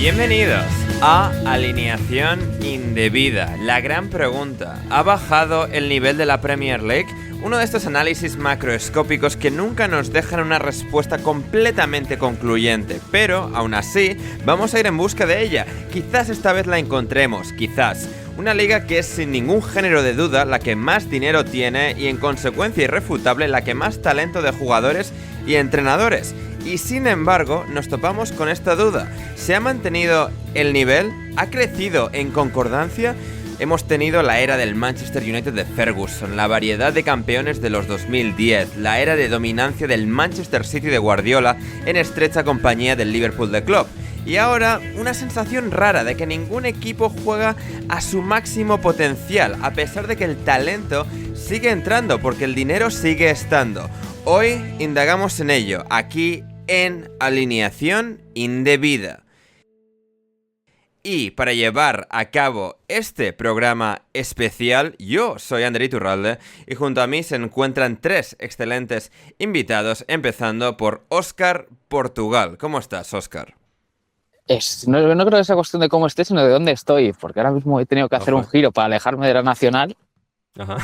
Bienvenidos a Alineación Indebida. La gran pregunta: ¿ha bajado el nivel de la Premier League? Uno de estos análisis macroscópicos que nunca nos dejan una respuesta completamente concluyente, pero aún así vamos a ir en busca de ella. Quizás esta vez la encontremos, quizás. Una liga que es sin ningún género de duda la que más dinero tiene y en consecuencia irrefutable la que más talento de jugadores y entrenadores. Y sin embargo, nos topamos con esta duda. ¿Se ha mantenido el nivel? ¿Ha crecido en concordancia? Hemos tenido la era del Manchester United de Ferguson, la variedad de campeones de los 2010, la era de dominancia del Manchester City de Guardiola en estrecha compañía del Liverpool de Klopp. Y ahora, una sensación rara de que ningún equipo juega a su máximo potencial, a pesar de que el talento sigue entrando, porque el dinero sigue estando. Hoy indagamos en ello, aquí en Alineación Indebida. Y para llevar a cabo este programa especial, yo soy Ander Iturralde y junto a mí se encuentran tres excelentes invitados, empezando por Óscar Portugal. ¿Cómo estás, Óscar? No creo que sea cuestión de cómo esté, sino de dónde estoy, porque ahora mismo he tenido que hacer un giro para alejarme de la Nacional. Ajá.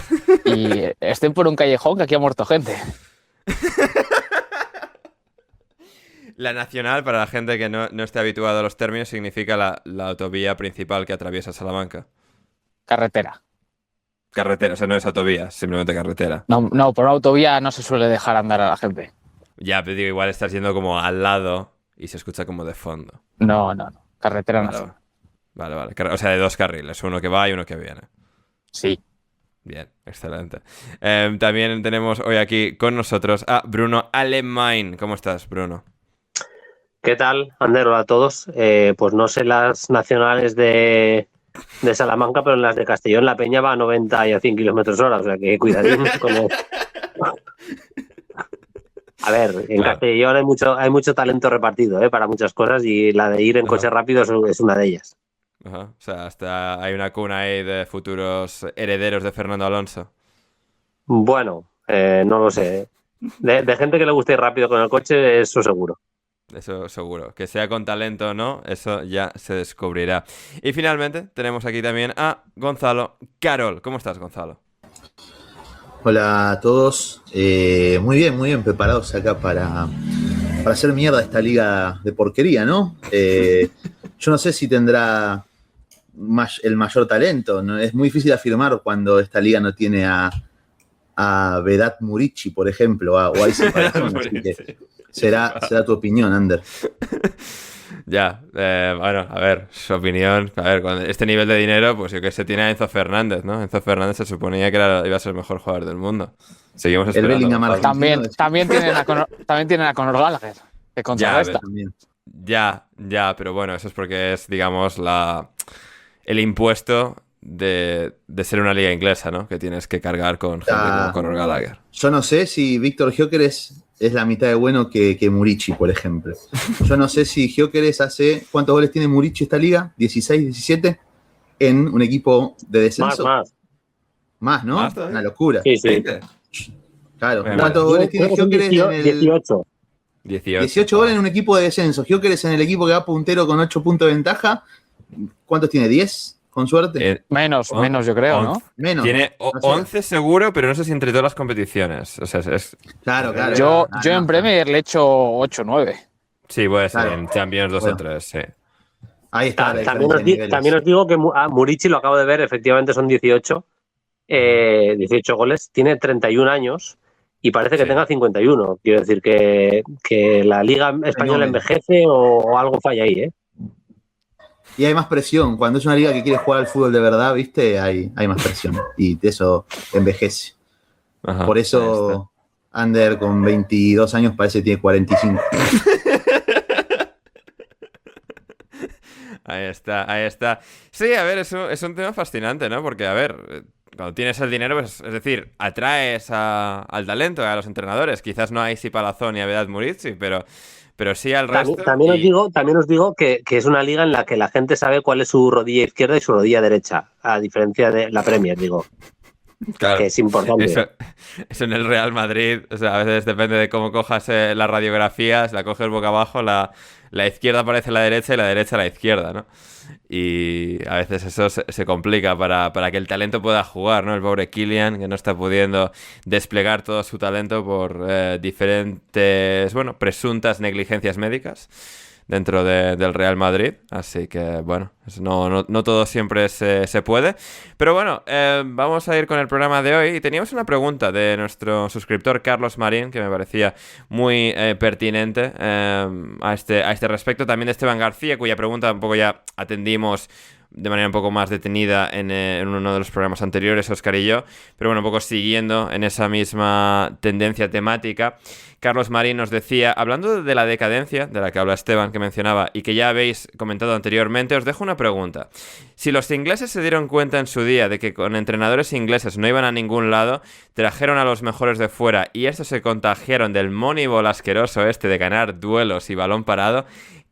Y estoy por un callejón que aquí ha muerto gente. La Nacional, para la gente que no esté habituada a los términos, significa la autovía principal que atraviesa Salamanca. Carretera, o sea, no es autovía, simplemente carretera. No, por autovía no se suele dejar andar a la gente. Ya, pero digo, igual estás yendo como al lado y se escucha como de fondo. No, carretera nacional. Vale. O sea, de dos carriles, uno que va y uno que viene. Sí. Bien, excelente. También tenemos hoy aquí con nosotros a Bruno Alemán. ¿Cómo estás, Bruno? ¿Qué tal, Ander? Hola a todos. Pues no sé las nacionales de Salamanca, pero en las de Castellón la peña va a 90 y a 100 km/h, o sea que cuidadín con el... A ver, en Castellón hay mucho talento repartido, para muchas cosas, y la de ir en coche rápido es una de ellas. Ajá. O sea, hasta hay una cuna ahí de futuros herederos de Fernando Alonso. Bueno, no lo sé. De gente que le guste ir rápido con el coche, eso seguro. Eso seguro. Que sea con talento o no, eso ya se descubrirá. Y finalmente tenemos aquí también a Gonzalo Carol. ¿Cómo estás, Gonzalo? Hola a todos. Muy bien preparados acá para hacer mierda esta liga de porquería, ¿no? Yo no sé si tendrá el mayor talento, ¿no? Es muy difícil afirmar cuando esta liga no tiene a Vedat Murici, por ejemplo, o a ese patrón, así que será tu opinión, Ander. Ya, bueno, a ver, su opinión. A ver, con este nivel de dinero, pues yo que sé, tiene a Enzo Fernández, ¿no? Enzo Fernández se suponía que iba a ser el mejor jugador del mundo. Seguimos esperando. El Bellingham argentino. También tienen a Conor Gallagher, que contrarresta. Ya, pero bueno, eso es porque es, digamos, el impuesto de ser una liga inglesa, ¿no? Que tienes que cargar con gente como Conor Gallagher. Yo no sé si Víctor Gyökeres es la mitad de bueno que Murici, por ejemplo. Yo no sé si Gyökeres hace... ¿Cuántos goles tiene Murici esta liga? ¿16, 17? En un equipo de descenso. Más, ¿no? ¿Más una locura. Sí. Claro. ¿Cuántos goles tiene Gyökeres en el... 18. 18 goles en un equipo de descenso. Gyökeres en el equipo que va puntero con 8 puntos de ventaja. ¿Cuántos tiene? ¿10? Con suerte. Menos, yo creo, ¿no? Menos. Tiene 11 seguro, pero no sé si entre todas las competiciones. O sea, es... Claro. Yo en Premier le he hecho 8 o 9. Sí, puede ser. En Champions 2 o 3, sí. Ahí está. También os digo que Murici, lo acabo de ver, efectivamente son 18 goles. Tiene 31 años y parece que tenga 51. Quiero decir que la Liga Española envejece o algo falla ahí, ¿eh? Y hay más presión. Cuando es una liga que quiere jugar al fútbol de verdad, ¿viste? Hay más presión. Y eso envejece. Ajá, por eso Ander con 22 años parece que tiene 45. Ahí está. Sí, a ver, eso es un tema fascinante, ¿no? Porque, a ver, cuando tienes el dinero, pues, es decir, atraes al talento, a los entrenadores. Quizás no hay si Palazón ni a Vedat Murici, pero sí al resto. También os digo que es una liga en la que la gente sabe cuál es su rodilla izquierda y su rodilla derecha, a diferencia de la Premier, digo. Claro, que es importante. Eso en el Real Madrid, o sea, a veces depende de cómo cojas la radiografía, si la coges boca abajo, la la izquierda parece la derecha y la derecha la izquierda, ¿no? Y a veces eso se complica para que el talento pueda jugar, ¿no? El pobre Kylian, que no está pudiendo desplegar todo su talento por diferentes, bueno, presuntas negligencias médicas dentro del Real Madrid. Así que, bueno, no todo siempre se puede. Pero bueno, vamos a ir con el programa de hoy. Y teníamos una pregunta de nuestro suscriptor Carlos Marín, que me parecía muy pertinente a este respecto. También de Esteban García, cuya pregunta un poco ya atendimos de manera un poco más detenida en uno de los programas anteriores, Óscar y yo. Pero bueno, un poco siguiendo en esa misma tendencia temática, Carlos Marín nos decía, hablando de la decadencia de la que habla Esteban, que mencionaba y que ya habéis comentado anteriormente, os dejo una pregunta. Si los ingleses se dieron cuenta en su día de que con entrenadores ingleses no iban a ningún lado, trajeron a los mejores de fuera y estos se contagiaron del Moneyball asqueroso de ganar duelos y balón parado,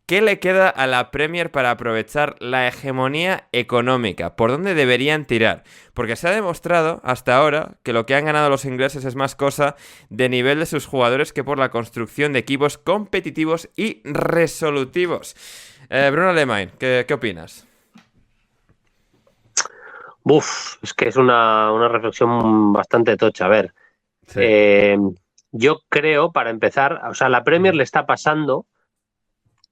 ¿qué le queda a la Premier para aprovechar la hegemonía económica? ¿Por dónde deberían tirar? Porque se ha demostrado hasta ahora que lo que han ganado los ingleses es más cosa de nivel de sus jugadores que por la construcción de equipos competitivos y resolutivos. Bruno Alemán, ¿qué opinas? Es que es una reflexión bastante tocha. A ver, sí. Yo creo, para empezar, o sea, a la Premier le está pasando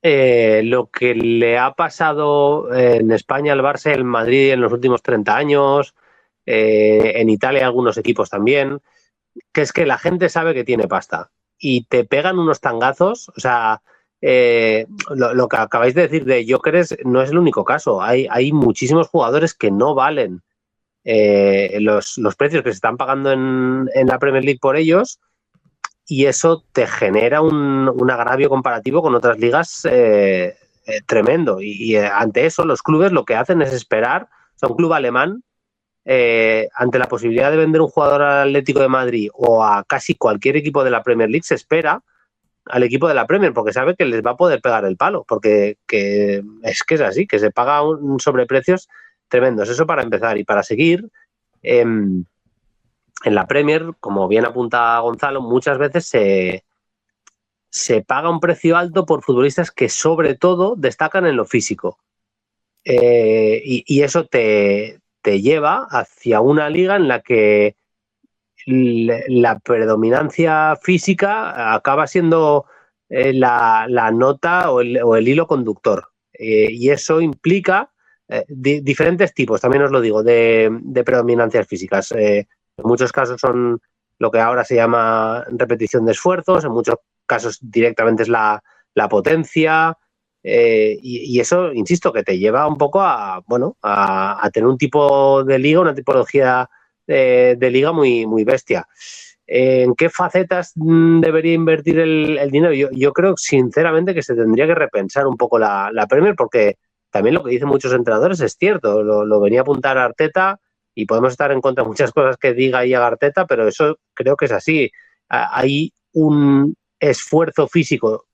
lo que le ha pasado en España al Barça y al Madrid en los últimos 30 años, en Italia algunos equipos también, que es que la gente sabe que tiene pasta y te pegan unos tangazos. O sea, lo que acabáis de decir de Gyökeres no es el único caso. Hay muchísimos jugadores que no valen los precios que se están pagando en la Premier League por ellos, y eso te genera un agravio comparativo con otras ligas tremendo. Y ante eso los clubes lo que hacen es esperar. O sea, un club alemán, ante la posibilidad de vender un jugador al Atlético de Madrid o a casi cualquier equipo de la Premier League, se espera al equipo de la Premier porque sabe que les va a poder pegar el palo, porque es que es así, que se paga un sobreprecios tremendos. Eso para empezar. Y para seguir, en la Premier, como bien apunta Gonzalo, muchas veces se paga un precio alto por futbolistas que sobre todo destacan en lo físico. Y eso te lleva hacia una liga en la que la predominancia física acaba siendo la nota o el hilo conductor. Y eso implica diferentes tipos, también os lo digo, de predominancias físicas. En muchos casos son lo que ahora se llama repetición de esfuerzos, en muchos casos directamente es la potencia, y eso, insisto, que te lleva un poco a tener un tipo de liga, una tipología de liga muy, muy bestia. ¿En qué facetas debería invertir el dinero? Yo creo sinceramente que se tendría que repensar un poco la Premier, porque también lo que dicen muchos entrenadores es cierto, lo venía a apuntar Arteta. Y podemos estar en contra de muchas cosas que diga y haga Arteta, pero eso creo que es así. Hay un esfuerzo físico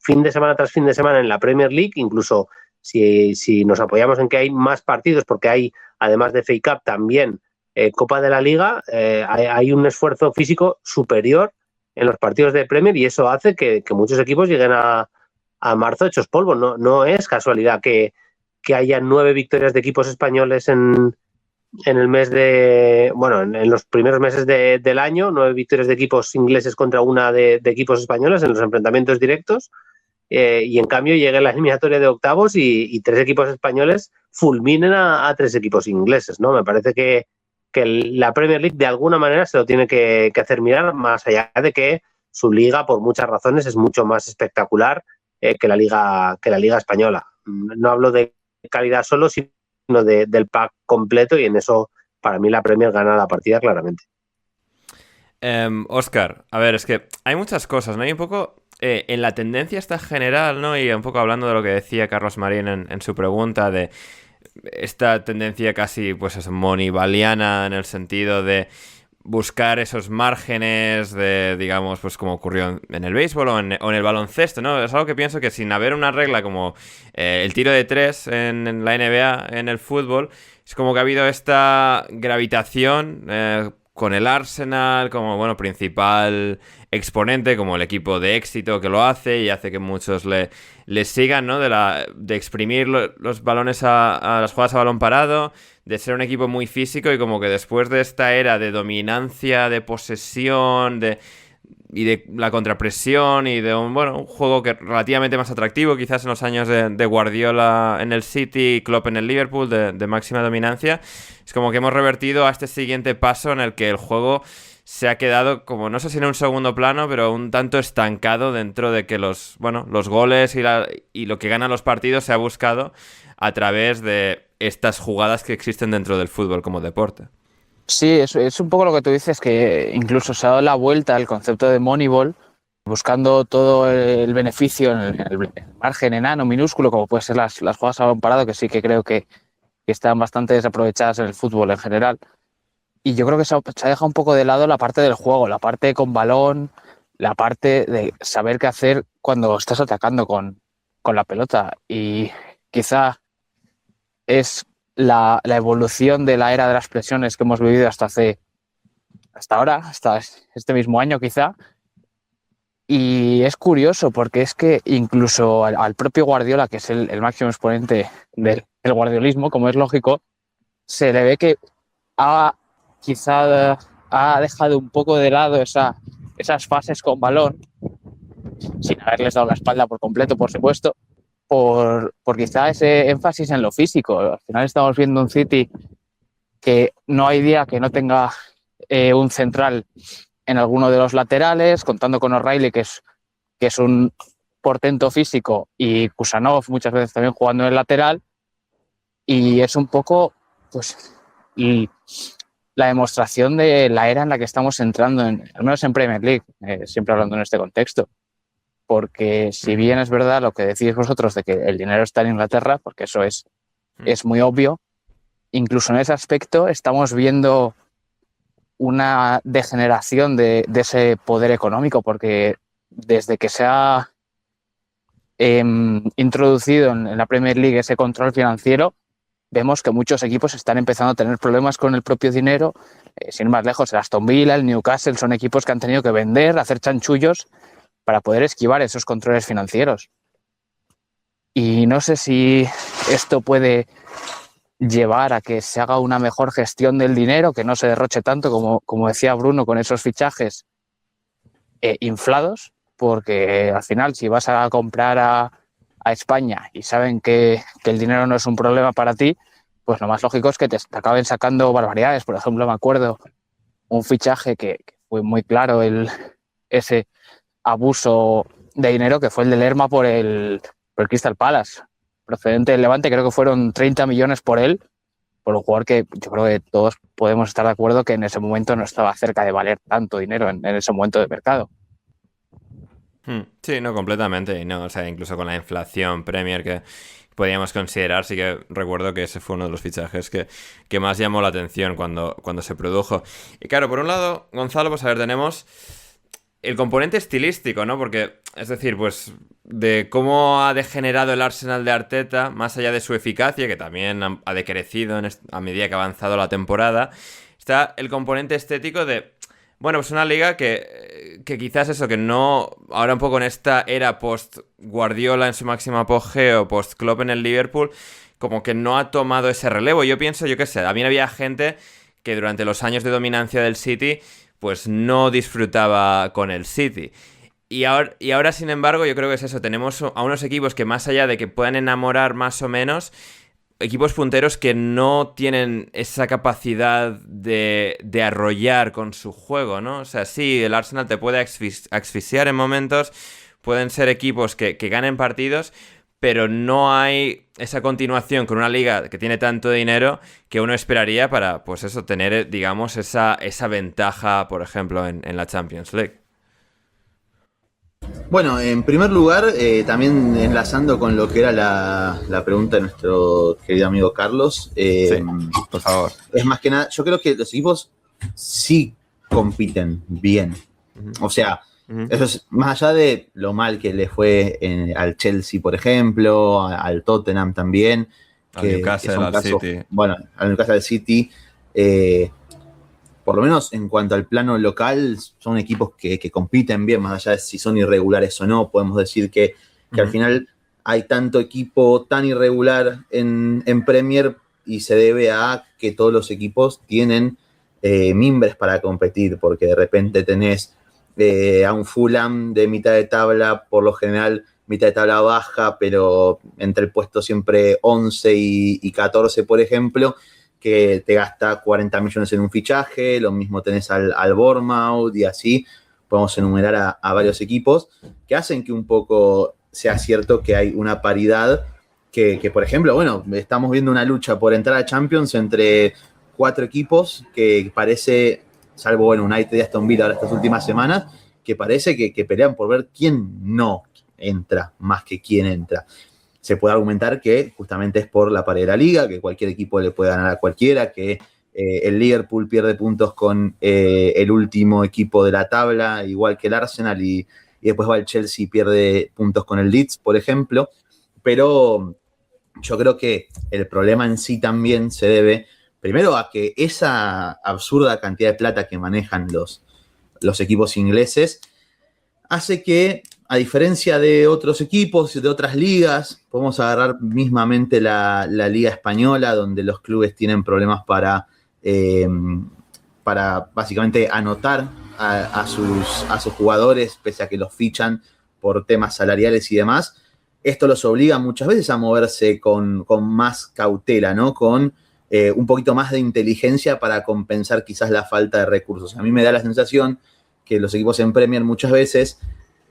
fin de semana tras fin de semana en la Premier League, incluso si nos apoyamos en que hay más partidos, porque hay, además de FA Cup, también Copa de la Liga, hay un esfuerzo físico superior en los partidos de Premier, y eso hace que muchos equipos lleguen a marzo hechos polvo. No es casualidad que haya 9 victorias de equipos españoles en el mes en los primeros meses del año, 9 victorias de equipos ingleses contra una de equipos españoles en los enfrentamientos directos, y en cambio llegue la eliminatoria de octavos y 3 equipos españoles fulminen a 3 equipos ingleses, ¿no? Me parece que la Premier League de alguna manera se lo tiene que hacer mirar, más allá de que su liga, por muchas razones, es mucho más espectacular que la liga española. No hablo de calidad solo, sino del pack completo, y en eso para mí la Premier gana la partida claramente. Óscar, a ver, es que hay muchas cosas, ¿no? Hay un poco en la tendencia esta general, ¿no? Y un poco hablando de lo que decía Carlos Marín en su pregunta, de esta tendencia casi, pues es moneybaliana, en el sentido de buscar esos márgenes de, digamos, pues como ocurrió en el béisbol o en el baloncesto, ¿no? Es algo que pienso que sin haber una regla como el tiro de 3 en la NBA, en el fútbol, es como que ha habido esta gravitación con el Arsenal como, bueno, principal exponente, como el equipo de éxito que lo hace y hace que muchos le sigan, ¿no? De exprimir los balones a las jugadas a balón parado, de ser un equipo muy físico, y como que después de esta era de dominancia, de posesión, y de la contrapresión y de un juego que relativamente más atractivo, quizás en los años de Guardiola en el City y Klopp en el Liverpool, de máxima dominancia, es como que hemos revertido a este siguiente paso en el que el juego se ha quedado como, no sé si en un segundo plano, pero un tanto estancado dentro de que los goles y lo que ganan los partidos se ha buscado a través de estas jugadas que existen dentro del fútbol como deporte. Sí, es un poco lo que tú dices, que incluso se ha dado la vuelta al concepto de Moneyball, buscando todo el beneficio en el margen enano, minúsculo, como pueden ser las jugadas a balón parado, que sí que creo que están bastante desaprovechadas en el fútbol en general. Y yo creo que se ha dejado un poco de lado la parte del juego, la parte con balón, la parte de saber qué hacer cuando estás atacando con la pelota. Y quizá es la evolución de la era de las presiones que hemos vivido hasta ahora, hasta este mismo año quizá. Y es curioso porque es que incluso al propio Guardiola, que es el máximo exponente del guardiolismo, como es lógico, se le ve que quizá ha dejado un poco de lado esas fases con balón, sin haberles dado la espalda por completo, por supuesto, por quizá ese énfasis en lo físico. Al final estamos viendo un City que no hay día que no tenga un central en alguno de los laterales, contando con O'Reilly, que es un portento físico, y Kusanov muchas veces también jugando en el lateral, y es un poco pues la demostración de la era en la que estamos entrando, al menos en Premier League, siempre hablando en este contexto. Porque si bien es verdad lo que decís vosotros de que el dinero está en Inglaterra, porque eso es muy obvio, incluso en ese aspecto estamos viendo una degeneración de ese poder económico, porque desde que se ha introducido en la Premier League ese control financiero, vemos que muchos equipos están empezando a tener problemas con el propio dinero. Sin ir más lejos, el Aston Villa, el Newcastle, son equipos que han tenido que vender, hacer chanchullos para poder esquivar esos controles financieros. Y no sé si esto puede llevar a que se haga una mejor gestión del dinero, que no se derroche tanto, como decía Bruno, con esos fichajes inflados, porque al final, si vas a comprar a España y saben que el dinero no es un problema para ti, pues lo más lógico es que te acaben sacando barbaridades. Por ejemplo, me acuerdo un fichaje que fue muy claro, ese abuso de dinero, que fue el de Lerma por el Crystal Palace, procedente del Levante. Creo que fueron 30 millones por él, por un jugador que yo creo que todos podemos estar de acuerdo que en ese momento no estaba cerca de valer tanto dinero en ese momento de mercado. Sí, no, completamente. Y no, o sea, incluso con la inflación Premier que podíamos considerar, sí que recuerdo que ese fue uno de los fichajes que más llamó la atención cuando se produjo. Y claro, por un lado, Gonzalo, pues a ver, tenemos el componente estilístico, ¿no? Porque, es decir, pues de cómo ha degenerado el Arsenal de Arteta, más allá de su eficacia, que también ha decrecido a medida que ha avanzado la temporada, está el componente estético de, bueno, pues una liga que quizás eso, que no, ahora un poco en esta era post-Guardiola en su máximo apogeo, post-Klopp en el Liverpool, como que no ha tomado ese relevo. Yo pienso, yo qué sé, también había gente que durante los años de dominancia del City pues no disfrutaba con el City. Y ahora, sin embargo, yo creo que es eso. Tenemos a unos equipos que, más allá de que puedan enamorar más o menos, equipos punteros que no tienen esa capacidad de arrollar con su juego, ¿no? O sea, sí, el Arsenal te puede asfixiar en momentos, pueden ser equipos que ganen partidos, pero no hay esa continuación con una liga que tiene tanto dinero que uno esperaría para, pues eso, tener, digamos, esa ventaja, por ejemplo, en la Champions League. Bueno, en primer lugar, también enlazando con lo que era la pregunta de nuestro querido amigo Carlos, sí, por favor. Es más que nada, yo creo que los equipos sí compiten bien. O sea, eso es más allá de lo mal que le fue al Chelsea, por ejemplo, al Tottenham también. Al Newcastle, al City. Bueno, al Newcastle, al City. por lo menos en cuanto al plano local, son equipos que compiten bien, más allá de si son irregulares o no. Podemos decir que al final hay tanto equipo tan irregular en Premier y se debe a que todos los equipos tienen mimbres para competir, porque de repente tenés a un Fulham de mitad de tabla, por lo general mitad de tabla baja, pero entre el puesto siempre 11 y 14, por ejemplo, que te gasta 40 millones en un fichaje. Lo mismo tenés al Bournemouth y así podemos enumerar a varios equipos que hacen que un poco sea cierto que hay una paridad que, por ejemplo, bueno, estamos viendo una lucha por entrar a Champions entre 4 equipos que parece, salvo bueno, United y Aston Villa ahora estas últimas semanas, que parece que pelean por ver quién no entra más que quién entra. Se puede argumentar que justamente es por la pared de la liga, que cualquier equipo le puede ganar a cualquiera, que el Liverpool pierde puntos con el último equipo de la tabla, igual que el Arsenal, y después va el Chelsea y pierde puntos con el Leeds, por ejemplo. Pero yo creo que el problema en sí también se debe, primero, a que esa absurda cantidad de plata que manejan los equipos ingleses hace que, a diferencia de otros equipos, de otras ligas, podemos agarrar mismamente la Liga Española, donde los clubes tienen problemas para básicamente anotar a sus jugadores, pese a que los fichan por temas salariales y demás. Esto los obliga muchas veces a moverse con más cautela, ¿no? Con un poquito más de inteligencia para compensar quizás la falta de recursos. A mí me da la sensación que los equipos en Premier muchas veces,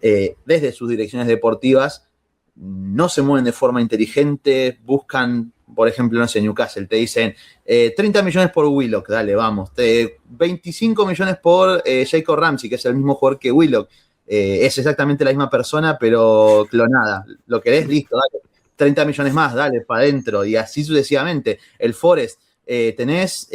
desde sus direcciones deportivas, no se mueven de forma inteligente, buscan, por ejemplo, no sé, Newcastle, te dicen 30 millones por Willock, dale, vamos, 25 millones por Jacob Ramsey, que es el mismo jugador que Willock, es exactamente la misma persona, pero clonada, lo querés, listo, dale, 30 millones más, dale, para adentro, y así sucesivamente. El Forest, tenés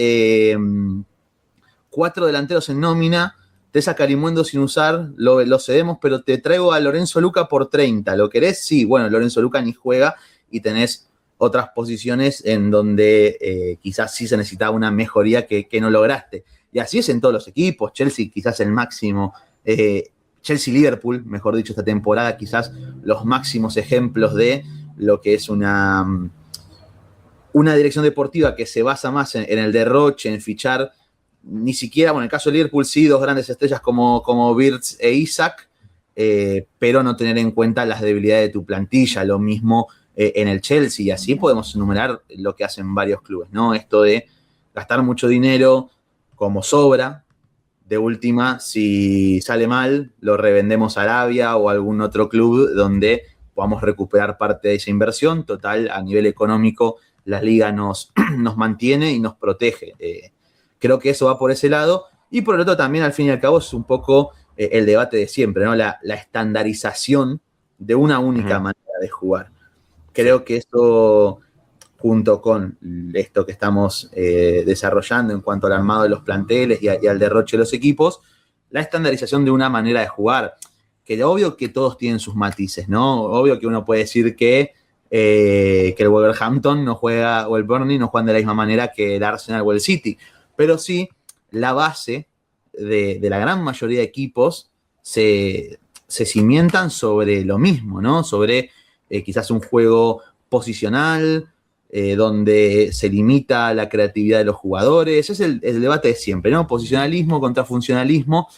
4 delanteros en nómina, te saca Calimundo sin usar, lo cedemos, pero te traigo a Lorenzo Luca por 30. ¿Lo querés? Sí, bueno, Lorenzo Luca ni juega y tenés otras posiciones en donde quizás sí se necesitaba una mejoría que no lograste. Y así es en todos los equipos. Chelsea quizás el máximo, Chelsea-Liverpool, mejor dicho, esta temporada, quizás los máximos ejemplos de lo que es una dirección deportiva que se basa más en el derroche, en fichar. Ni siquiera, bueno, en el caso de Liverpool sí, 2 grandes estrellas como Wirtz e Isak, pero no tener en cuenta las debilidades de tu plantilla. Lo mismo en el Chelsea, y así podemos enumerar lo que hacen varios clubes, ¿no? Esto de gastar mucho dinero como sobra, de última, si sale mal, lo revendemos a Arabia o a algún otro club donde podamos recuperar parte de esa inversión. Total, a nivel económico, la liga nos mantiene y nos protege. Creo que eso va por ese lado. Y por el otro también, al fin y al cabo, es un poco el debate de siempre, ¿no? La estandarización de una única manera de jugar. Creo que esto, junto con esto que estamos desarrollando en cuanto al armado de los planteles y al derroche de los equipos, la estandarización de una manera de jugar, que obvio que todos tienen sus matices, ¿no? Obvio que uno puede decir que el Wolverhampton no juega, o el Burnley no juegan de la misma manera que el Arsenal o el City, pero sí, la base de la gran mayoría de equipos se cimientan sobre lo mismo, ¿no? Sobre quizás un juego posicional, donde se limita la creatividad de los jugadores. Es el debate de siempre, ¿no? Posicionalismo contra funcionalismo,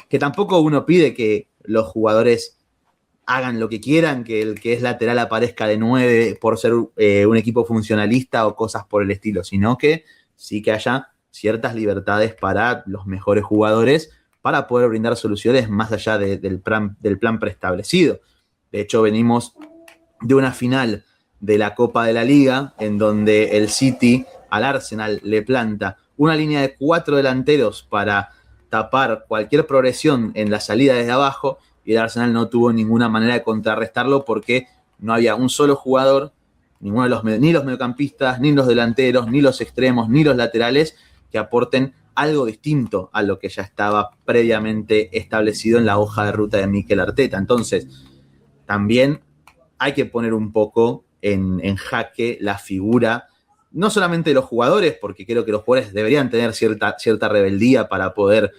que tampoco uno pide que los jugadores hagan lo que quieran, que el que es lateral aparezca de 9 por ser un equipo funcionalista o cosas por el estilo, sino que sí que haya ciertas libertades para los mejores jugadores para poder brindar soluciones más allá del plan preestablecido. De hecho, venimos de una final de la Copa de la Liga en donde el City al Arsenal le planta una línea de 4 delanteros para tapar cualquier progresión en la salida desde abajo, y el Arsenal no tuvo ninguna manera de contrarrestarlo porque no había un solo jugador, ni los mediocampistas, ni los delanteros, ni los extremos, ni los laterales que aporten algo distinto a lo que ya estaba previamente establecido en la hoja de ruta de Mikel Arteta. Entonces, también hay que poner un poco en jaque la figura no solamente de los jugadores, porque creo que los jugadores deberían tener cierta rebeldía para poder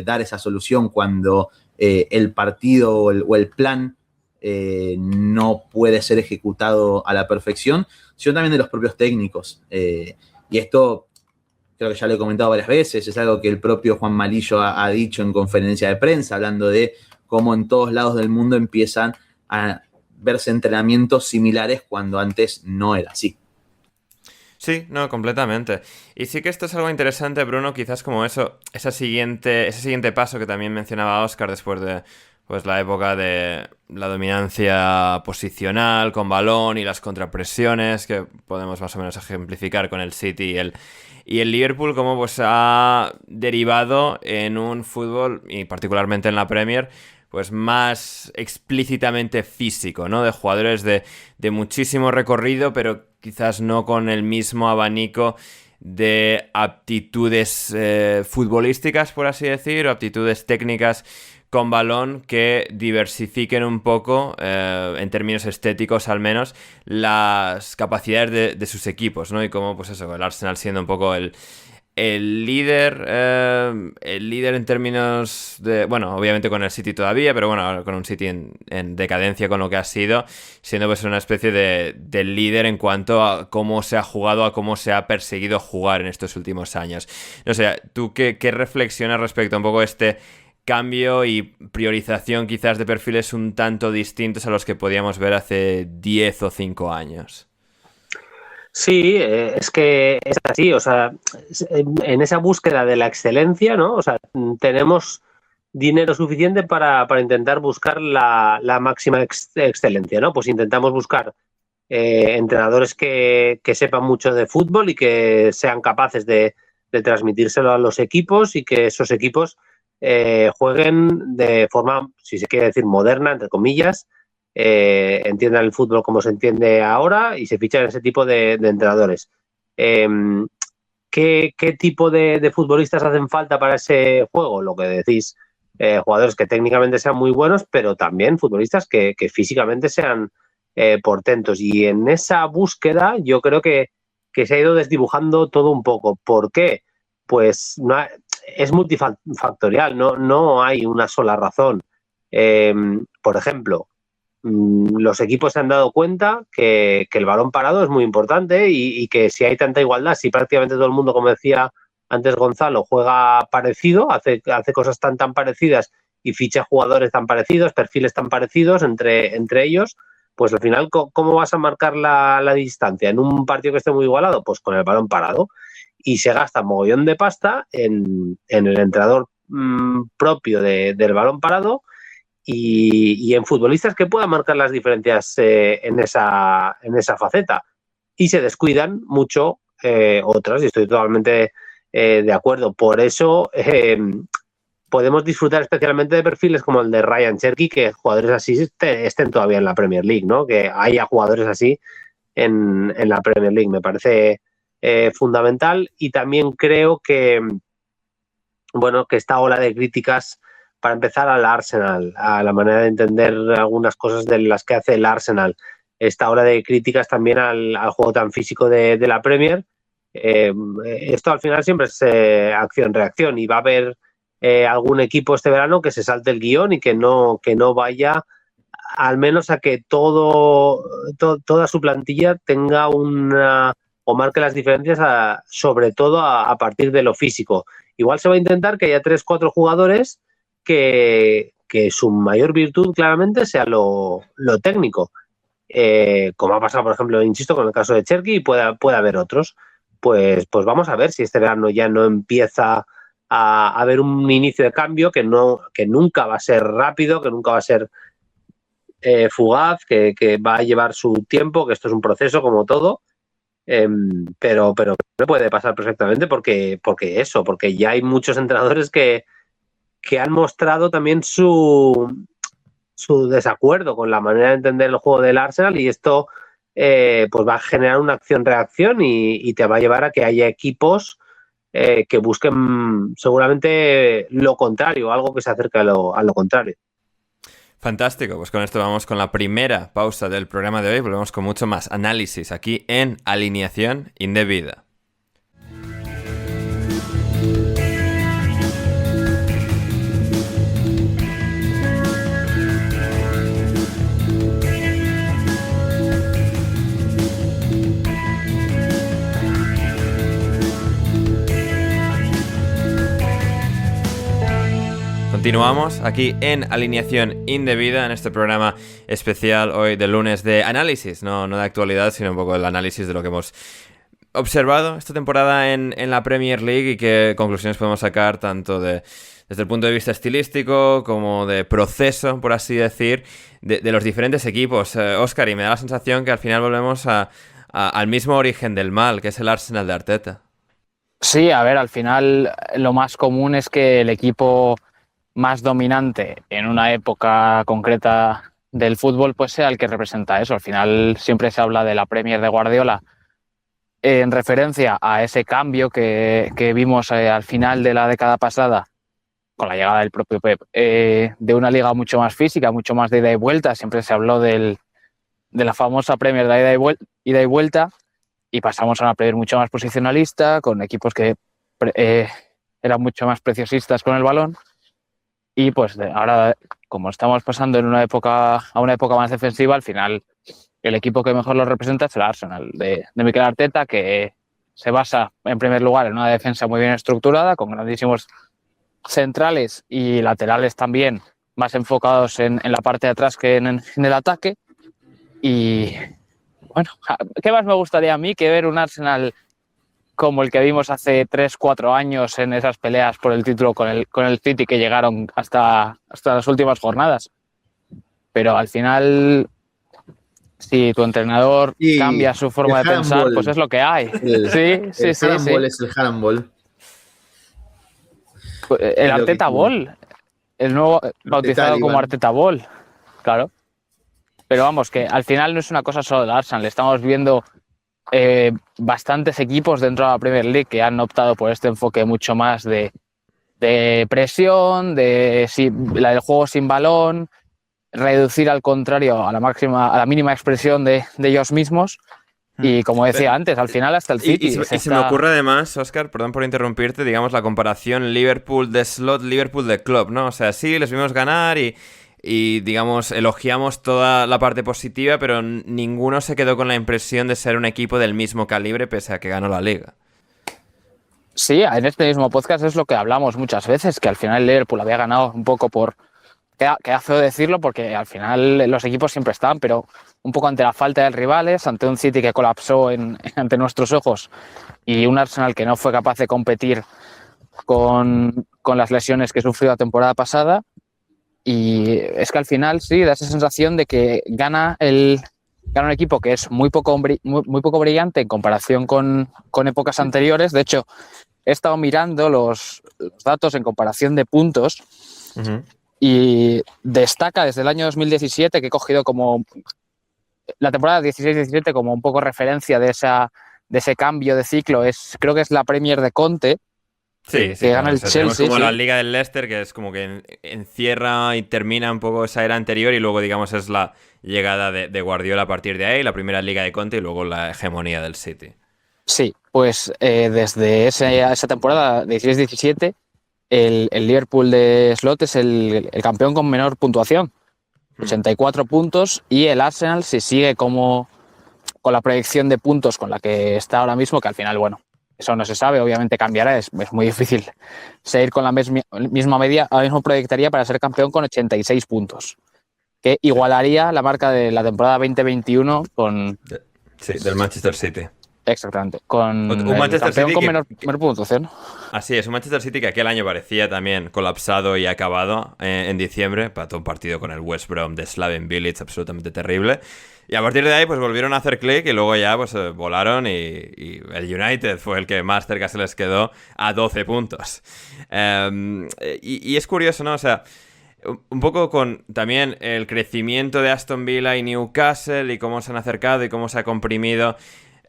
dar esa solución cuando el partido o el plan no puede ser ejecutado a la perfección, sino también de los propios técnicos. Y esto creo que ya lo he comentado varias veces, es algo que el propio Juan Malillo ha dicho en conferencia de prensa, hablando de cómo en todos lados del mundo empiezan a verse entrenamientos similares cuando antes no era así. Sí, no, completamente. Y sí que esto es algo interesante, Bruno, quizás como ese siguiente paso que también mencionaba Óscar después de pues la época de la dominancia posicional con balón y las contrapresiones que podemos más o menos ejemplificar con el City y el Liverpool, como pues ha derivado en un fútbol, y particularmente en la Premier, pues más explícitamente físico, ¿no? De jugadores de muchísimo recorrido, pero quizás no con el mismo abanico de aptitudes futbolísticas, por así decir, o aptitudes técnicas con balón que diversifiquen un poco, en términos estéticos al menos, las capacidades de sus equipos, ¿no? Y como, pues eso, el Arsenal siendo un poco el líder en términos de... Bueno, obviamente con el City todavía, pero bueno, con un City en decadencia con lo que ha sido, siendo pues una especie de líder en cuanto a cómo se ha jugado, a cómo se ha perseguido jugar en estos últimos años. No sé, ¿tú qué reflexionas respecto a un poco este cambio y priorización quizás de perfiles un tanto distintos a los que podíamos ver hace 10 o 5 años? Sí, es que es así, o sea, en esa búsqueda de la excelencia, ¿no? O sea, tenemos dinero suficiente para intentar buscar la máxima excelencia, ¿no? Pues intentamos buscar entrenadores que sepan mucho de fútbol y que sean capaces de transmitírselo a los equipos y que esos equipos jueguen de forma, si se quiere decir, moderna, entre comillas, entiendan el fútbol como se entiende ahora y se fichan ese tipo de entrenadores. ¿Qué tipo de futbolistas hacen falta para ese juego? Lo que decís, jugadores que técnicamente sean muy buenos, pero también futbolistas que físicamente sean portentos. Y en esa búsqueda yo creo que se ha ido desdibujando todo un poco. ¿Por qué? Pues es multifactorial, no hay una sola razón. Por ejemplo, los equipos se han dado cuenta que el balón parado es muy importante y que si hay tanta igualdad, si prácticamente todo el mundo, como decía antes Gonzalo, juega parecido, hace cosas tan parecidas y ficha jugadores tan parecidos, perfiles tan parecidos entre ellos, pues al final, ¿cómo vas a marcar la distancia? ¿En un partido que esté muy igualado? Pues con el balón parado. Y se gasta mogollón de pasta en el entrenador propio del balón parado y en futbolistas que puedan marcar las diferencias en esa faceta. Y se descuidan mucho otras, y estoy totalmente de acuerdo. Por eso podemos disfrutar especialmente de perfiles como el de Ryan Cherky, que jugadores así estén todavía en la Premier League, ¿no? Que haya jugadores así en la Premier League. Me parece fundamental, y también creo que esta ola de críticas, para empezar, al Arsenal, a la manera de entender algunas cosas de las que hace el Arsenal, esta ola de críticas también al juego tan físico de la Premier, esto al final siempre es acción-reacción, y va a haber algún equipo este verano que se salte el guión y que no vaya al menos a que toda su plantilla tenga o marque las diferencias sobre todo a partir de lo físico. Igual se va a intentar que haya 3-4 jugadores que su mayor virtud claramente sea lo técnico, como ha pasado, por ejemplo, insisto, con el caso de Cherky, y puede haber otros. Pues vamos a ver si este verano ya no empieza a haber un inicio de cambio que nunca va a ser rápido, que nunca va a ser fugaz, que va a llevar su tiempo, que esto es un proceso como todo. Pero puede pasar perfectamente porque ya hay muchos entrenadores que han mostrado también su desacuerdo con la manera de entender el juego del Arsenal, y esto pues va a generar una acción-reacción y te va a llevar a que haya equipos que busquen seguramente lo contrario, algo que se acerque a lo contrario. Fantástico, pues con esto vamos con la primera pausa del programa de hoy. Volvemos con mucho más análisis aquí en Alineación Indebida. Continuamos aquí en Alineación Indebida, en este programa especial hoy de lunes de análisis, no de actualidad, sino un poco el análisis de lo que hemos observado esta temporada en la Premier League y qué conclusiones podemos sacar tanto desde el punto de vista estilístico como de proceso, por así decir, de los diferentes equipos. Óscar, y me da la sensación que al final volvemos al mismo origen del mal, que es el Arsenal de Arteta. Sí, a ver, al final lo más común es que el equipo más dominante en una época concreta del fútbol pues sea el que representa eso. Al final siempre se habla de la Premier de Guardiola en referencia a ese cambio que vimos al final de la década pasada con la llegada del propio Pep, de una liga mucho más física, mucho más de ida y vuelta. Siempre se habló de la famosa Premier de ida y vuelta, y pasamos a una Premier mucho más posicionalista, con equipos que eran mucho más preciosistas con el balón. Y pues ahora, como estamos pasando a una época más defensiva, al final el equipo que mejor lo representa es el Arsenal de Mikel Arteta, que se basa en primer lugar en una defensa muy bien estructurada, con grandísimos centrales y laterales también más enfocados en la parte de atrás que en el ataque. Y bueno, ¿qué más me gustaría a mí que ver un Arsenal como el que vimos hace 3-4 años en esas peleas por el título con el City, que llegaron hasta las últimas jornadas? Pero al final, si tu entrenador cambia su forma de pensar, pues es lo que hay. Sí. Es el handball. El Arteta Ball, el nuevo bautizado como Arteta Ball, claro. Pero vamos, que al final no es una cosa solo del Arsenal, estamos viendo bastantes equipos dentro de la Premier League que han optado por este enfoque mucho más de presión, del juego sin balón, reducir al contrario a la mínima expresión de ellos mismos. Y como decía antes, al final hasta el City... Y se me ocurre además, Óscar, perdón por interrumpirte, digamos la comparación Liverpool de Slot, Liverpool de Klopp, ¿no? O sea, sí, les vimos ganar y digamos, elogiamos toda la parte positiva, pero ninguno se quedó con la impresión de ser un equipo del mismo calibre pese a que ganó la Liga. Sí, en este mismo podcast es lo que hablamos muchas veces, que al final el Liverpool había ganado un poco por... Queda feo decirlo porque al final los equipos siempre están, pero un poco ante la falta de rivales, ante un City que colapsó ante nuestros ojos y un Arsenal que no fue capaz de competir con las lesiones que sufrió la temporada pasada. Y es que al final sí, da esa sensación de que gana un equipo que es muy poco brillante en comparación con épocas anteriores. De hecho, he estado mirando los datos en comparación de puntos. Uh-huh. Y destaca desde el año 2017, que he cogido como la temporada 16-17 como un poco referencia de ese cambio de ciclo. Creo que es la Premier de Conte. Sí, que gana el Chelsea. Como la Liga del Leicester, que es como que encierra y termina un poco esa era anterior, y luego, digamos, es la llegada de Guardiola a partir de ahí, la primera Liga de Conte y luego la hegemonía del City. Sí, pues desde esa temporada 16-17 el Liverpool de Slot es el campeón con menor puntuación, 84 puntos, y el Arsenal, si sigue con la proyección de puntos con la que está ahora mismo, que al final, bueno, eso no se sabe, obviamente cambiará, es muy difícil seguir con la misma media, ahora mismo proyectaría para ser campeón con 86 puntos, que igualaría la marca de la temporada 2021 del Manchester City. Exactamente, con un Manchester campeón City con menor puntuación. Así es, un Manchester City que aquel año parecía también colapsado y acabado en diciembre, para un partido con el West Brom de Slaven Bilic absolutamente terrible. Y a partir de ahí pues volvieron a hacer clic y luego ya pues volaron y el United fue el que más cerca se les quedó a 12 puntos. Y es curioso, ¿no? O sea, un poco con también el crecimiento de Aston Villa y Newcastle y cómo se han acercado y cómo se ha comprimido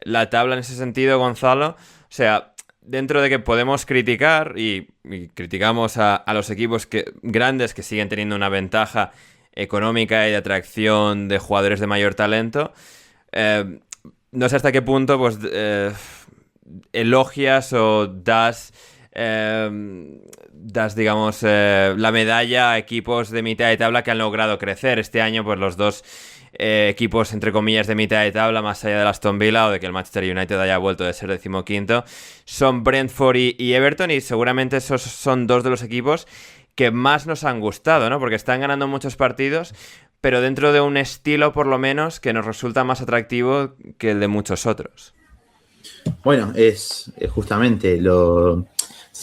la tabla en ese sentido, Gonzalo. O sea, dentro de que podemos criticar y criticamos a los equipos grandes que siguen teniendo una ventaja económica y de atracción de jugadores de mayor talento. No sé hasta qué punto pues elogias o das digamos, la medalla a equipos de mitad de tabla que han logrado crecer. Este año, pues los dos equipos, entre comillas, de mitad de tabla, más allá del Aston Villa o de que el Manchester United haya vuelto de ser 15º, son Brentford y Everton, y seguramente esos son dos de los equipos que más nos han gustado, ¿no? Porque están ganando muchos partidos, pero dentro de un estilo, por lo menos, que nos resulta más atractivo que el de muchos otros. Bueno, es justamente lo...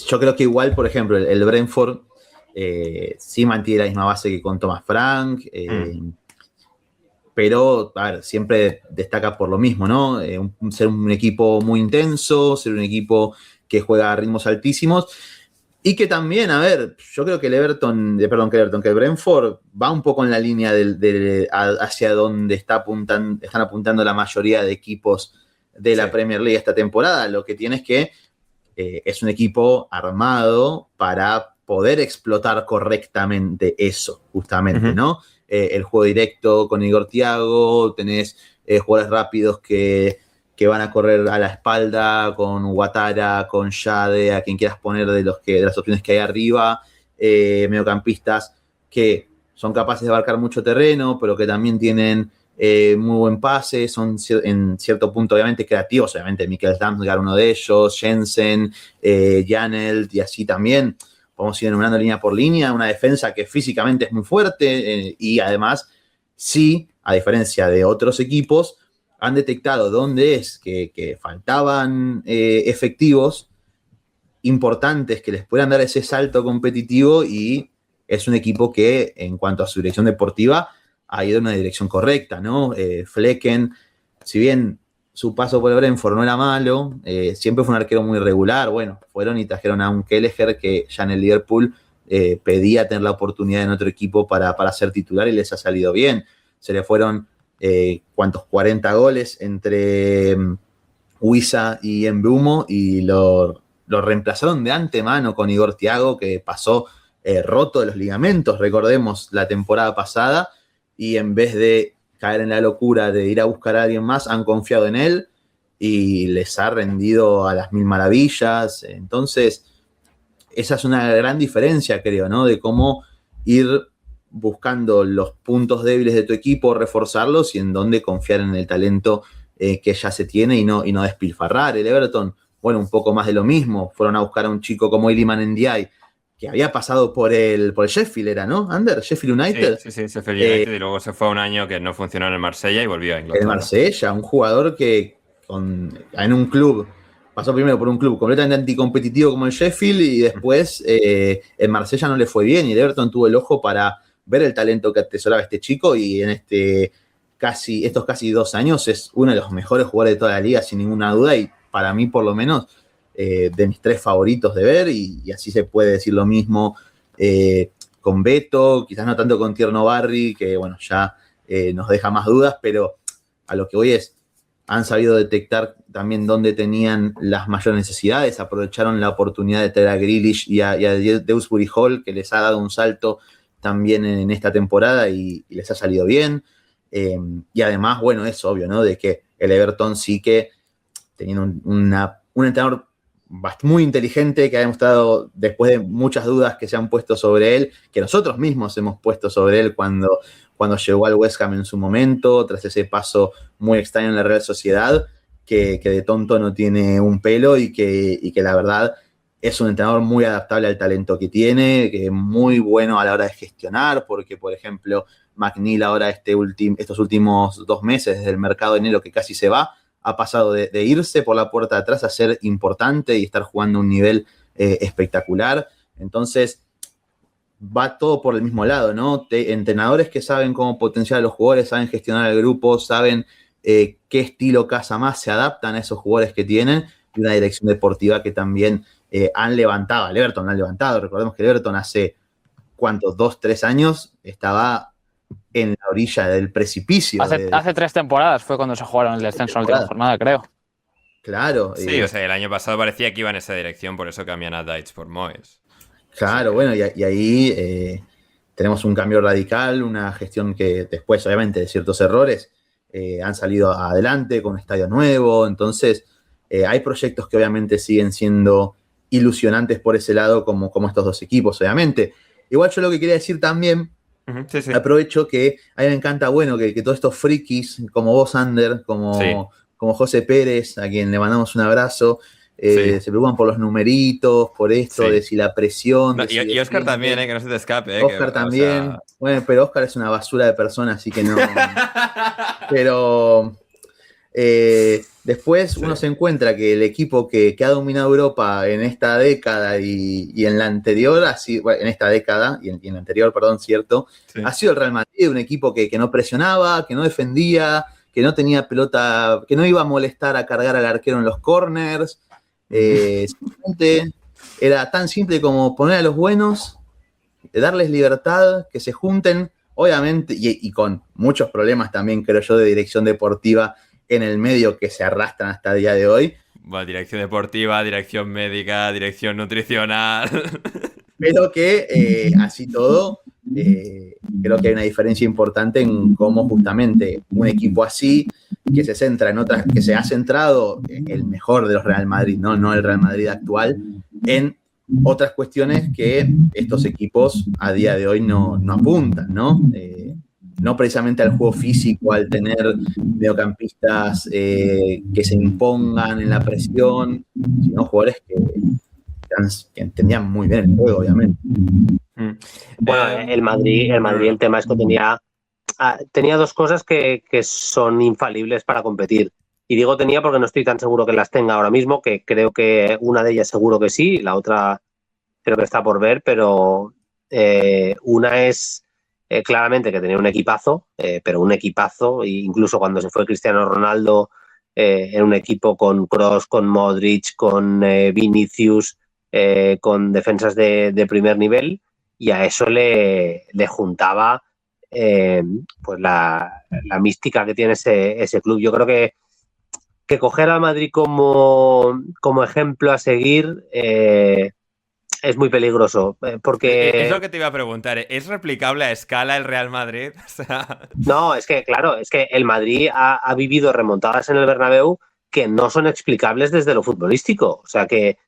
Yo creo que igual, por ejemplo, el Brentford sí mantiene la misma base que con Thomas Frank, pero, a ver, siempre destaca por lo mismo, ¿no? Ser un equipo muy intenso, ser un equipo que juega a ritmos altísimos y que también, a ver, yo creo que que el Brentford va un poco en la línea hacia donde están apuntando la mayoría de equipos de la Premier League esta temporada. Lo que tiene es que es un equipo armado para poder explotar correctamente eso, justamente, ¿no? El juego directo con Igor Thiago, tenés jugadores rápidos que van a correr a la espalda, con Ouattara, con Jade, a quien quieras poner de las opciones que hay arriba, mediocampistas que son capaces de abarcar mucho terreno, pero que también tienen muy buen pase, son en cierto punto obviamente creativos, obviamente Mikkel Damsgaard uno de ellos, Jensen, Janelt, y así también podemos ir enumerando línea por línea, una defensa que físicamente es muy fuerte y además sí, a diferencia de otros equipos, han detectado dónde es que faltaban efectivos importantes que les puedan dar ese salto competitivo, y es un equipo que en cuanto a su dirección deportiva ha ido en una dirección correcta, ¿no? Flecken, si bien su paso por el Brentford no era malo, siempre fue un arquero muy regular. Bueno, fueron y trajeron a un Kelleher que ya en el Liverpool pedía tener la oportunidad en otro equipo para ser titular y les ha salido bien. Se le fueron, 40 goles entre Wissa y Mbeumo, y lo reemplazaron de antemano con Igor Thiago, que pasó roto de los ligamentos, recordemos, la temporada pasada, y en vez de caer en la locura de ir a buscar a alguien más, han confiado en él y les ha rendido a las mil maravillas. Entonces, esa es una gran diferencia, creo, ¿no? De cómo ir buscando los puntos débiles de tu equipo, reforzarlos, y en dónde confiar en el talento que ya se tiene y no despilfarrar. El Everton, bueno, un poco más de lo mismo. Fueron a buscar a un chico como Iliman Ndiaye, que había pasado por el Sheffield, era, ¿no? Sheffield United. Sí, Sheffield United, y luego se fue un año que no funcionó en el Marsella y volvió a Inglaterra. El Marsella, un jugador que en un club, pasó primero por un club completamente anticompetitivo como el Sheffield, y después el Marsella no le fue bien, y el Everton tuvo el ojo para ver el talento que atesoraba este chico, y en estos casi 2 años es uno de los mejores jugadores de toda la liga, sin ninguna duda, y para mí por lo menos de mis 3 favoritos de ver, y así se puede decir lo mismo con Beto, quizás no tanto con Tierno Barry, que bueno, ya nos deja más dudas, pero a lo que voy es, han sabido detectar también dónde tenían las mayores necesidades, aprovecharon la oportunidad de tener a Grealish y a Dewsbury Hall, que les ha dado un salto también en esta temporada y les ha salido bien. Y además, bueno, es obvio, ¿no? De que el Everton sí que teniendo un entrenador muy inteligente, que ha demostrado, después de muchas dudas que se han puesto sobre él, que nosotros mismos hemos puesto sobre él cuando llegó al West Ham en su momento, tras ese paso muy extraño en la Real Sociedad, que de tonto no tiene un pelo, y que la verdad es un entrenador muy adaptable al talento que tiene, que es muy bueno a la hora de gestionar, porque, por ejemplo, McNeil ahora estos últimos 2 meses, desde el mercado de enero que casi se va, ha pasado de irse por la puerta de atrás a ser importante y estar jugando a un nivel espectacular. Entonces, va todo por el mismo lado, ¿no? Entrenadores que saben cómo potenciar a los jugadores, saben gestionar el grupo, saben qué estilo casa más, se adaptan a esos jugadores que tienen, y una dirección deportiva que también han levantado. Al Everton han levantado. Recordemos que el Everton hace, ¿cuántos? 2, 3 años estaba en la orilla del precipicio. Hace 3 temporadas fue cuando se jugaron el descenso en la última jornada, creo. Claro. Sí, o sea, el año pasado parecía que iba en esa dirección, por eso cambian a Deitz por Moyes. Claro, sí. Bueno, y ahí tenemos un cambio radical, una gestión que después, obviamente, de ciertos errores, han salido adelante con un estadio nuevo. Entonces, hay proyectos que obviamente siguen siendo ilusionantes por ese lado, como estos dos equipos, obviamente. Igual yo lo que quería decir también, Sí, sí. aprovecho que a mí me encanta, bueno, que todos estos frikis, como vos, Ander, como José Pérez, a quien le mandamos un abrazo, se preocupan por los numeritos, por esto, de si la presión. No, y Oscar también, que no se te escape. Oscar que, también. O sea... Bueno, pero Oscar es una basura de persona, así que no. Pero después uno se encuentra que el equipo que ha dominado Europa en esta década y en la anterior, en esta década y en la anterior, perdón, cierto, ha sido el Real Madrid, un equipo que no presionaba, que no defendía, que no tenía pelota, que no iba a molestar a cargar al arquero en los corners. Simplemente era tan simple como poner a los buenos, darles libertad, que se junten, obviamente, y con muchos problemas también, creo yo, de dirección deportiva en el medio que se arrastran hasta el día de hoy. Bueno, dirección deportiva, dirección médica, dirección nutricional. Pero que así todo, creo que hay una diferencia importante en cómo justamente un equipo así, que se centra en otras, que se ha centrado el mejor de los Real Madrid, no el Real Madrid actual, en otras cuestiones que estos equipos a día de hoy no apuntan, ¿no? No precisamente al juego físico, al tener mediocampistas que se impongan en la presión, sino jugadores que entendían muy bien el juego, obviamente. Bueno, el Madrid, el tema es que tenía dos cosas que son infalibles para competir. Y digo tenía porque no estoy tan seguro que las tenga ahora mismo, que creo que una de ellas seguro que sí, la otra creo que está por ver, pero una es claramente que tenía un equipazo, pero un equipazo, incluso cuando se fue Cristiano Ronaldo, en un equipo con Kroos, con Modric, con Vinicius, con defensas de primer nivel, y a eso le juntaba pues la mística que tiene ese club. Yo creo que coger al Madrid como ejemplo a seguir es muy peligroso, porque... Es lo que te iba a preguntar, ¿es replicable a escala el Real Madrid? O sea... No, es que claro, es que el Madrid ha vivido remontadas en el Bernabéu que no son explicables desde lo futbolístico, o sea que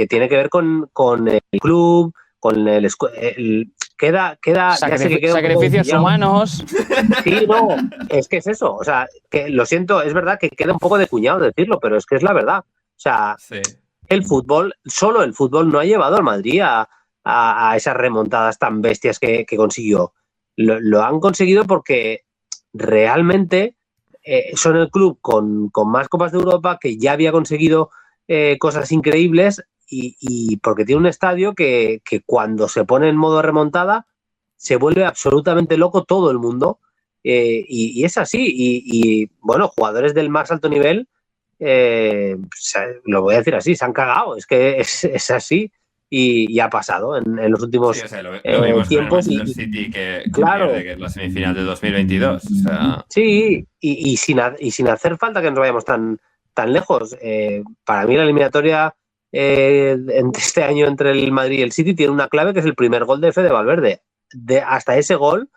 tiene que ver con el club, con el sacrificios humanos. Sí, no, es que es eso, o sea, que lo siento, es verdad que queda un poco de cuñado decirlo, pero es que es la verdad, o sea, el fútbol, solo el fútbol no ha llevado al Madrid a esas remontadas tan bestias que consiguió. Lo han conseguido porque realmente son el club con más Copas de Europa, que ya había conseguido cosas increíbles, y porque tiene un estadio que cuando se pone en modo remontada se vuelve absolutamente loco todo el mundo, y es así, y bueno, jugadores del más alto nivel, lo voy a decir así, se han cagado, es que es así, y ha pasado en los últimos lo vimos tiempos. Con el Manchester City que claro, pierde, que es la semifinal de 2022. O sea... Sí, y sin hacer falta que nos vayamos tan lejos. Para mí la eliminatoria este año entre el Madrid y el City tiene una clave, que es el primer gol de Fede Valverde. Hasta ese gol,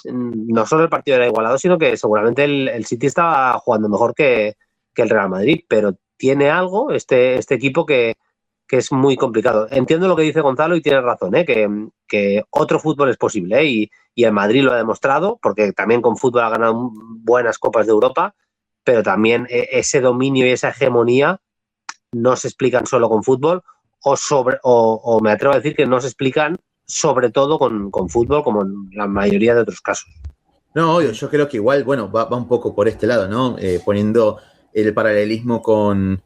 no solo el partido era igualado, sino que seguramente el City estaba jugando mejor que el Real Madrid, pero tiene algo este equipo que es muy complicado. Entiendo lo que dice Gonzalo y tiene razón, que otro fútbol es posible, y el Madrid lo ha demostrado, porque también con fútbol ha ganado buenas Copas de Europa, pero también ese dominio y esa hegemonía no se explican solo con fútbol, o me atrevo a decir que no se explican sobre todo con fútbol, como en la mayoría de otros casos. No, obvio, yo creo que igual, bueno, va un poco por este lado, ¿no? Poniendo el paralelismo con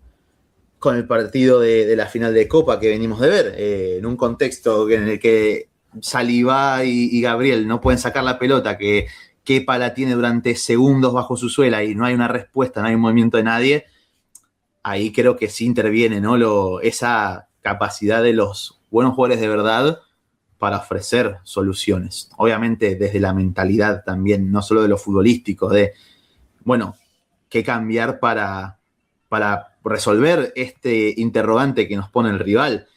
el partido de la final de Copa que venimos de ver, en un contexto en el que Saliba y Gabriel no pueden sacar la pelota, que Kepa la tiene durante segundos bajo su suela y no hay una respuesta, no hay un movimiento de nadie. Ahí creo que sí interviene, ¿no? Esa capacidad de los buenos jugadores de verdad para ofrecer soluciones. Obviamente desde la mentalidad también, no solo de lo futbolístico, de, bueno, qué cambiar para resolver este interrogante que nos pone el rival.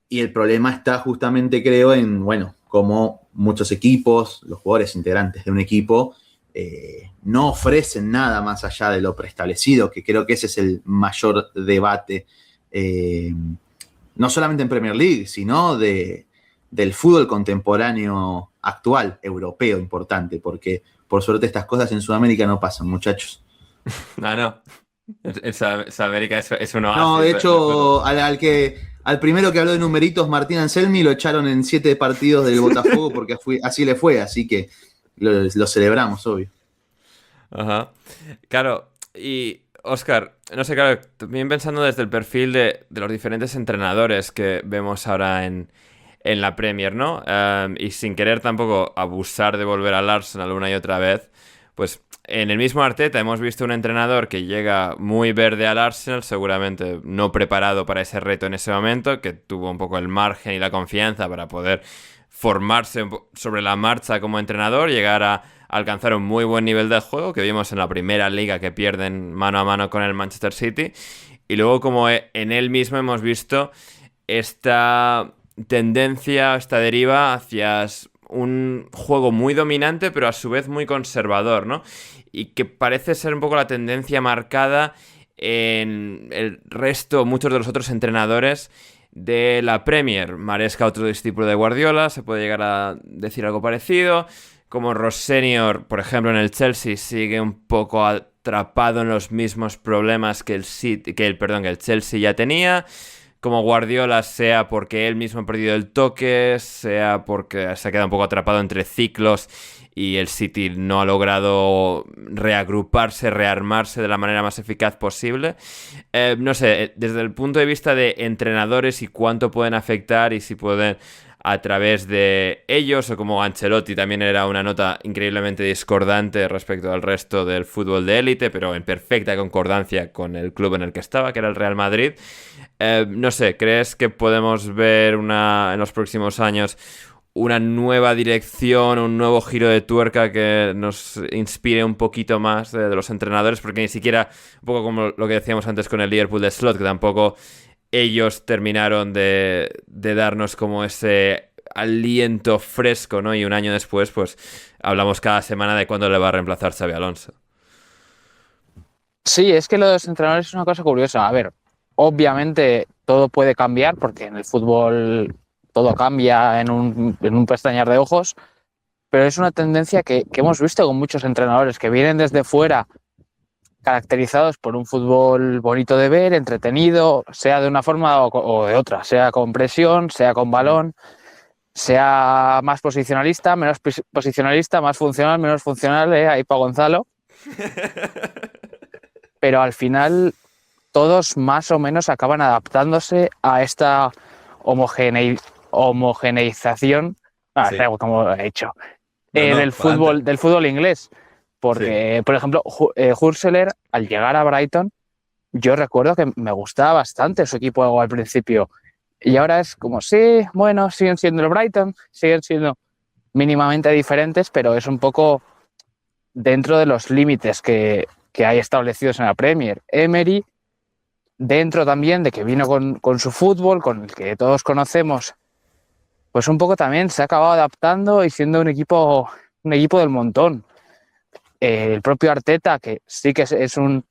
Y el problema está justamente, creo, en, bueno, cómo muchos equipos, los jugadores integrantes de un equipo, no ofrecen nada más allá de lo preestablecido, que creo que ese es el mayor debate, no solamente en Premier League, sino del fútbol contemporáneo actual, europeo, importante, porque por suerte estas cosas en Sudamérica no pasan, muchachos. No. En Sudamérica es un oasis. No, de hecho, al primero que habló de numeritos, Martín Anselmi, lo echaron en 7 partidos del Botafogo porque así le fue, así que lo celebramos, obvio. Ajá. Claro, y Óscar, no sé, claro, también pensando desde el perfil de los diferentes entrenadores que vemos ahora en la Premier, ¿no? Y sin querer tampoco abusar de volver al Arsenal una y otra vez, pues en el mismo Arteta hemos visto un entrenador que llega muy verde al Arsenal, seguramente no preparado para ese reto en ese momento, que tuvo un poco el margen y la confianza para poder formarse sobre la marcha como entrenador, llegar a alcanzar un muy buen nivel de juego, que vimos en la primera liga que pierden mano a mano con el Manchester City, y luego como en él mismo hemos visto esta tendencia, esta deriva hacia un juego muy dominante, pero a su vez muy conservador, ¿no? Y que parece ser un poco la tendencia marcada en el resto, muchos de los otros entrenadores de la Premier. Maresca, otro discípulo de Guardiola, se puede llegar a decir algo parecido. Como Ross Senior, por ejemplo, en el Chelsea, sigue un poco atrapado en los mismos problemas que el Chelsea ya tenía. Como Guardiola, sea porque él mismo ha perdido el toque, sea porque se ha quedado un poco atrapado entre ciclos y el City no ha logrado reagruparse, rearmarse de la manera más eficaz posible. No sé, desde el punto de vista de entrenadores y cuánto pueden afectar y si pueden a través de ellos, o como Ancelotti también era una nota increíblemente discordante respecto al resto del fútbol de élite, pero en perfecta concordancia con el club en el que estaba, que era el Real Madrid. No sé, ¿crees que podemos ver en los próximos años una nueva dirección, un nuevo giro de tuerca que nos inspire un poquito más de los entrenadores? Porque ni siquiera, un poco como lo que decíamos antes con el Liverpool de Slot, que tampoco ellos terminaron de darnos como ese aliento fresco, ¿no? Y un año después, pues, hablamos cada semana de cuándo le va a reemplazar Xabi Alonso. Sí, es que los entrenadores es una cosa curiosa. A ver, obviamente todo puede cambiar porque en el fútbol todo cambia en un pestañear de ojos, pero es una tendencia que hemos visto con muchos entrenadores que vienen desde fuera caracterizados por un fútbol bonito de ver, entretenido, sea de una forma o de otra, sea con presión, sea con balón, sea más posicionalista, menos posicionalista, más funcional, menos funcional, ahí para Gonzalo. Pero al final todos más o menos acaban adaptándose a esta homogeneización, Sí. como he dicho, No, del fútbol inglés. Porque, por ejemplo, Hurseler, al llegar a Brighton, yo recuerdo que me gustaba bastante su equipo al principio. Y ahora es como, sí, bueno, siguen siendo el Brighton, siguen siendo mínimamente diferentes, pero es un poco dentro de los límites que hay establecidos en la Premier. Emery, dentro también de que vino con su fútbol, con el que todos conocemos, pues un poco también se ha acabado adaptando y siendo un equipo del montón. El propio Arteta, que sí que es una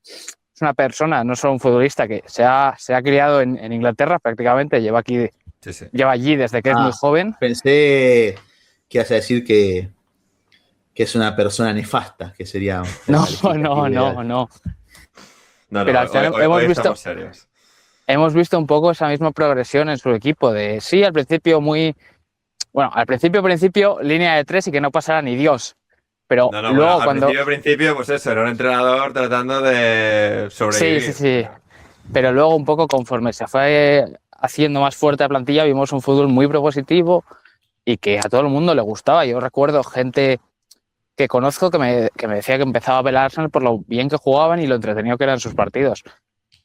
persona, no solo un futbolista, que se ha criado en Inglaterra prácticamente, lleva allí desde que es muy joven. Pensé que ibas a decir que es una persona nefasta, que sería... No. Pero al final hemos visto un poco esa misma progresión en su equipo, de sí, al principio al principio, línea de 3 y que no pasara ni Dios. Pero luego al principio, pues eso, era un entrenador tratando de sobrevivir. Sí. Pero luego un poco conforme se fue haciendo más fuerte la plantilla, vimos un fútbol muy propositivo y que a todo el mundo le gustaba. Yo recuerdo gente que conozco que me decía que empezaba a ver al Arsenal por lo bien que jugaban y lo entretenido que eran sus partidos.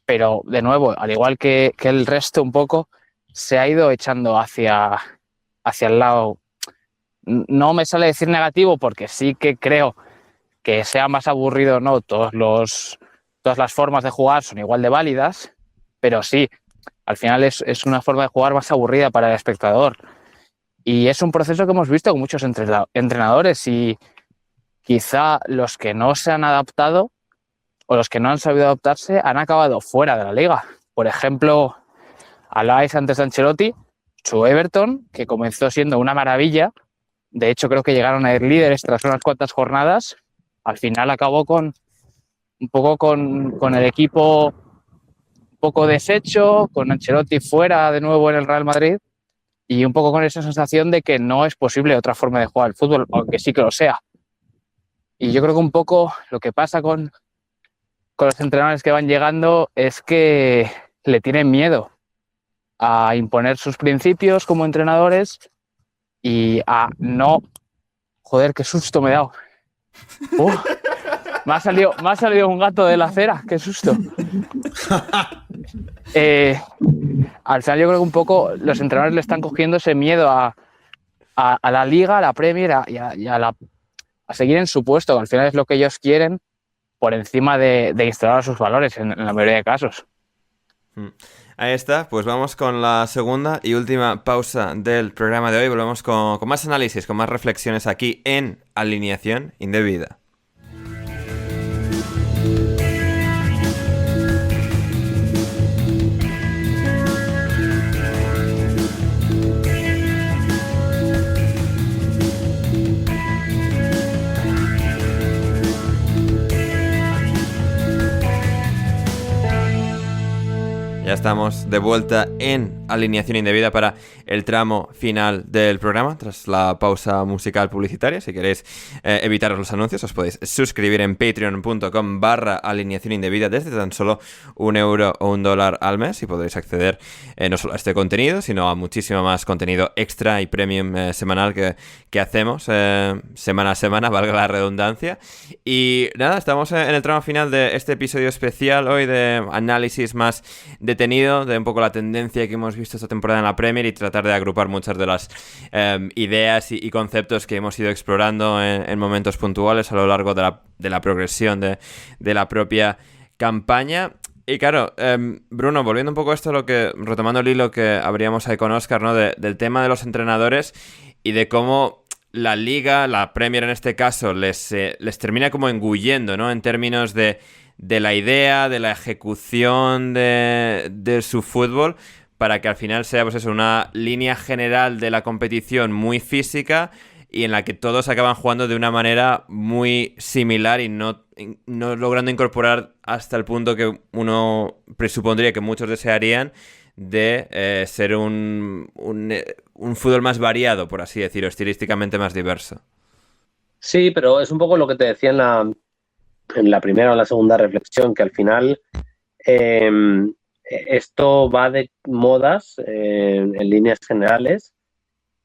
Pero, de nuevo, al igual que el resto un poco, se ha ido echando hacia el lado. No me sale decir negativo porque sí que creo que sea más aburrido, ¿no? Todas las formas de jugar son igual de válidas, pero sí, al final es una forma de jugar más aburrida para el espectador. Y es un proceso que hemos visto con muchos entrenadores y quizá los que no se han adaptado o los que no han sabido adaptarse han acabado fuera de la liga. Por ejemplo, hablabais antes de Ancelotti, su Everton, que comenzó siendo una maravilla, de hecho creo que llegaron a ir líderes tras unas cuantas jornadas, al final acabó con el equipo un poco deshecho, con Ancelotti fuera de nuevo en el Real Madrid y un poco con esa sensación de que no es posible otra forma de jugar al fútbol, aunque sí que lo sea. Y yo creo que un poco lo que pasa con los entrenadores que van llegando es que le tienen miedo a imponer sus principios como entrenadores y a no... Joder, qué susto me he dado. Me ha salido un gato de la acera, qué susto. Al final yo creo que un poco los entrenadores le están cogiendo ese miedo a la Liga, a la Premier y a seguir en su puesto, que al final es lo que ellos quieren, por encima de instalar sus valores en la mayoría de casos. Ahí está, pues vamos con la segunda y última pausa del programa de hoy. Volvemos con más análisis, con más reflexiones aquí en Alineación Indebida. Ya estamos de vuelta en Alineación Indebida para el tramo final del programa, tras la pausa musical publicitaria. Si queréis evitaros los anuncios, os podéis suscribir en patreon.com/alineación indebida desde tan solo €1 o $1 al mes y podréis acceder no solo a este contenido, sino a muchísimo más contenido extra y premium semanal que hacemos semana a semana, valga la redundancia. Y nada, estamos en el tramo final de este episodio especial hoy de análisis más detenido de un poco la tendencia que hemos visto esta temporada en la Premier y tratar de agrupar muchas de las ideas y conceptos que hemos ido explorando en momentos puntuales a lo largo de la progresión de la propia campaña. Y claro, Bruno, volviendo un poco a esto, retomando el hilo que abríamos ahí con Óscar, ¿no? Del tema de los entrenadores y de cómo la Liga, la Premier en este caso, les termina como engullendo, ¿no? En términos de la idea, de la ejecución de su fútbol, para que al final sea pues eso, una línea general de la competición muy física y en la que todos acaban jugando de una manera muy similar y no logrando incorporar hasta el punto que uno presupondría que muchos desearían de ser un fútbol más variado, por así decirlo, estilísticamente más diverso. Sí, pero es un poco lo que te decía en la primera o la segunda reflexión, que al final esto va de modas en líneas generales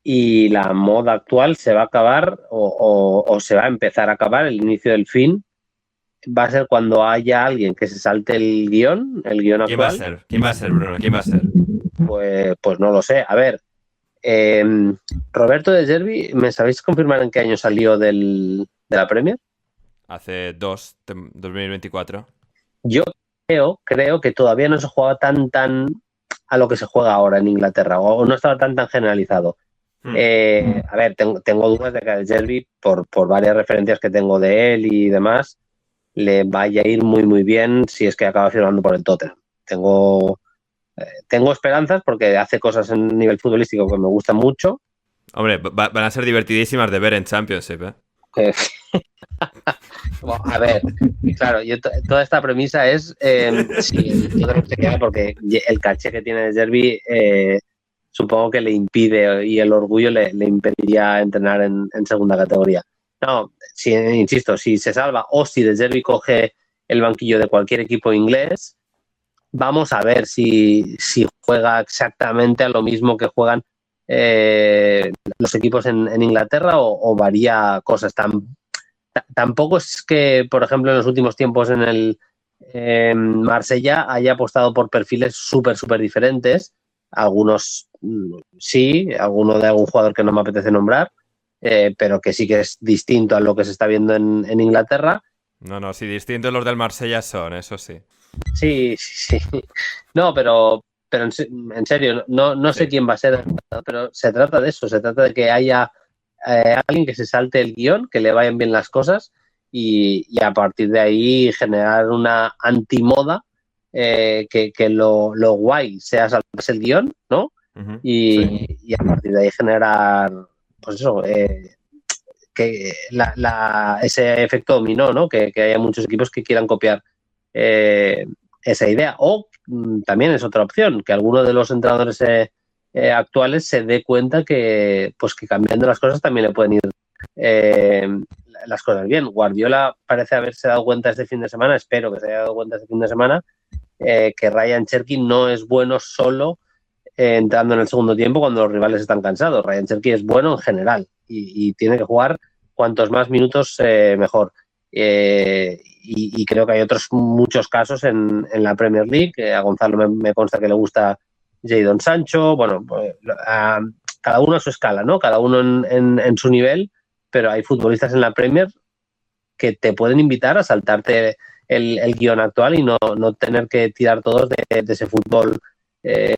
y la moda actual se va a acabar o se va a empezar a acabar, el inicio del fin va a ser cuando haya alguien que se salte el guión actual. ¿Quién va a ser, Bruno? ¿Quién va a ser? Pues no lo sé. A ver, Roberto De Zerbi, ¿me sabéis confirmar en qué año salió de la Premier? Hace 2024. Yo creo que todavía no se jugaba tan a lo que se juega ahora en Inglaterra, o no estaba tan generalizado. A ver, tengo dudas de que a De Zerbi, por varias referencias que tengo de él y demás, le vaya a ir muy muy bien si es que acaba firmando por el Tottenham. Tengo esperanzas porque hace cosas en nivel futbolístico que me gustan mucho. Creo van a ser divertidísimas de ver en Championship, ¿eh? Bueno, a ver, claro, toda esta premisa es si el Tottenham se queda, porque el caché que tiene De Zerbi supongo que le impide, y el orgullo le impediría entrenar en segunda categoría. No, insisto, si se salva o si De Zerbi coge el banquillo de cualquier equipo inglés, vamos a ver si juega exactamente a lo mismo que juegan los equipos en Inglaterra o varía cosas. Tampoco es que, por ejemplo, en los últimos tiempos en el Marsella haya apostado por perfiles súper diferentes. Algunos sí, alguno de algún jugador que no me apetece nombrar, pero que sí que es distinto a lo que se está viendo en Inglaterra. No, sí, distintos los del Marsella son, eso sí. Sí. No, pero pero en serio, no sé quién va a ser, pero se trata de eso, se trata de que haya alguien que se salte el guión, que le vayan bien las cosas y a partir de ahí generar una antimoda que lo guay sea saltarse el guión, ¿no? Ujú. Y a partir de ahí generar, pues eso, que ese efecto dominó, ¿no? Que haya muchos equipos que quieran copiar esa idea. O también es otra opción, que alguno de los entrenadores actuales se dé cuenta que, pues, que cambiando las cosas también le pueden ir las cosas bien. Guardiola parece haberse dado cuenta este fin de semana, espero que se haya dado cuenta este fin de semana, que Ryan Cherky no es bueno solo entrando en el segundo tiempo cuando los rivales están cansados. Ryan Cherky es bueno en general y tiene que jugar cuantos más minutos mejor. Y creo que hay otros muchos casos en la Premier League. A Gonzalo me consta que le gusta Jadon Sancho. Bueno, pues, cada uno a su escala, ¿no? Cada uno en su nivel, pero hay futbolistas en la Premier que te pueden invitar a saltarte el guión actual y no tener que tirar todos de ese fútbol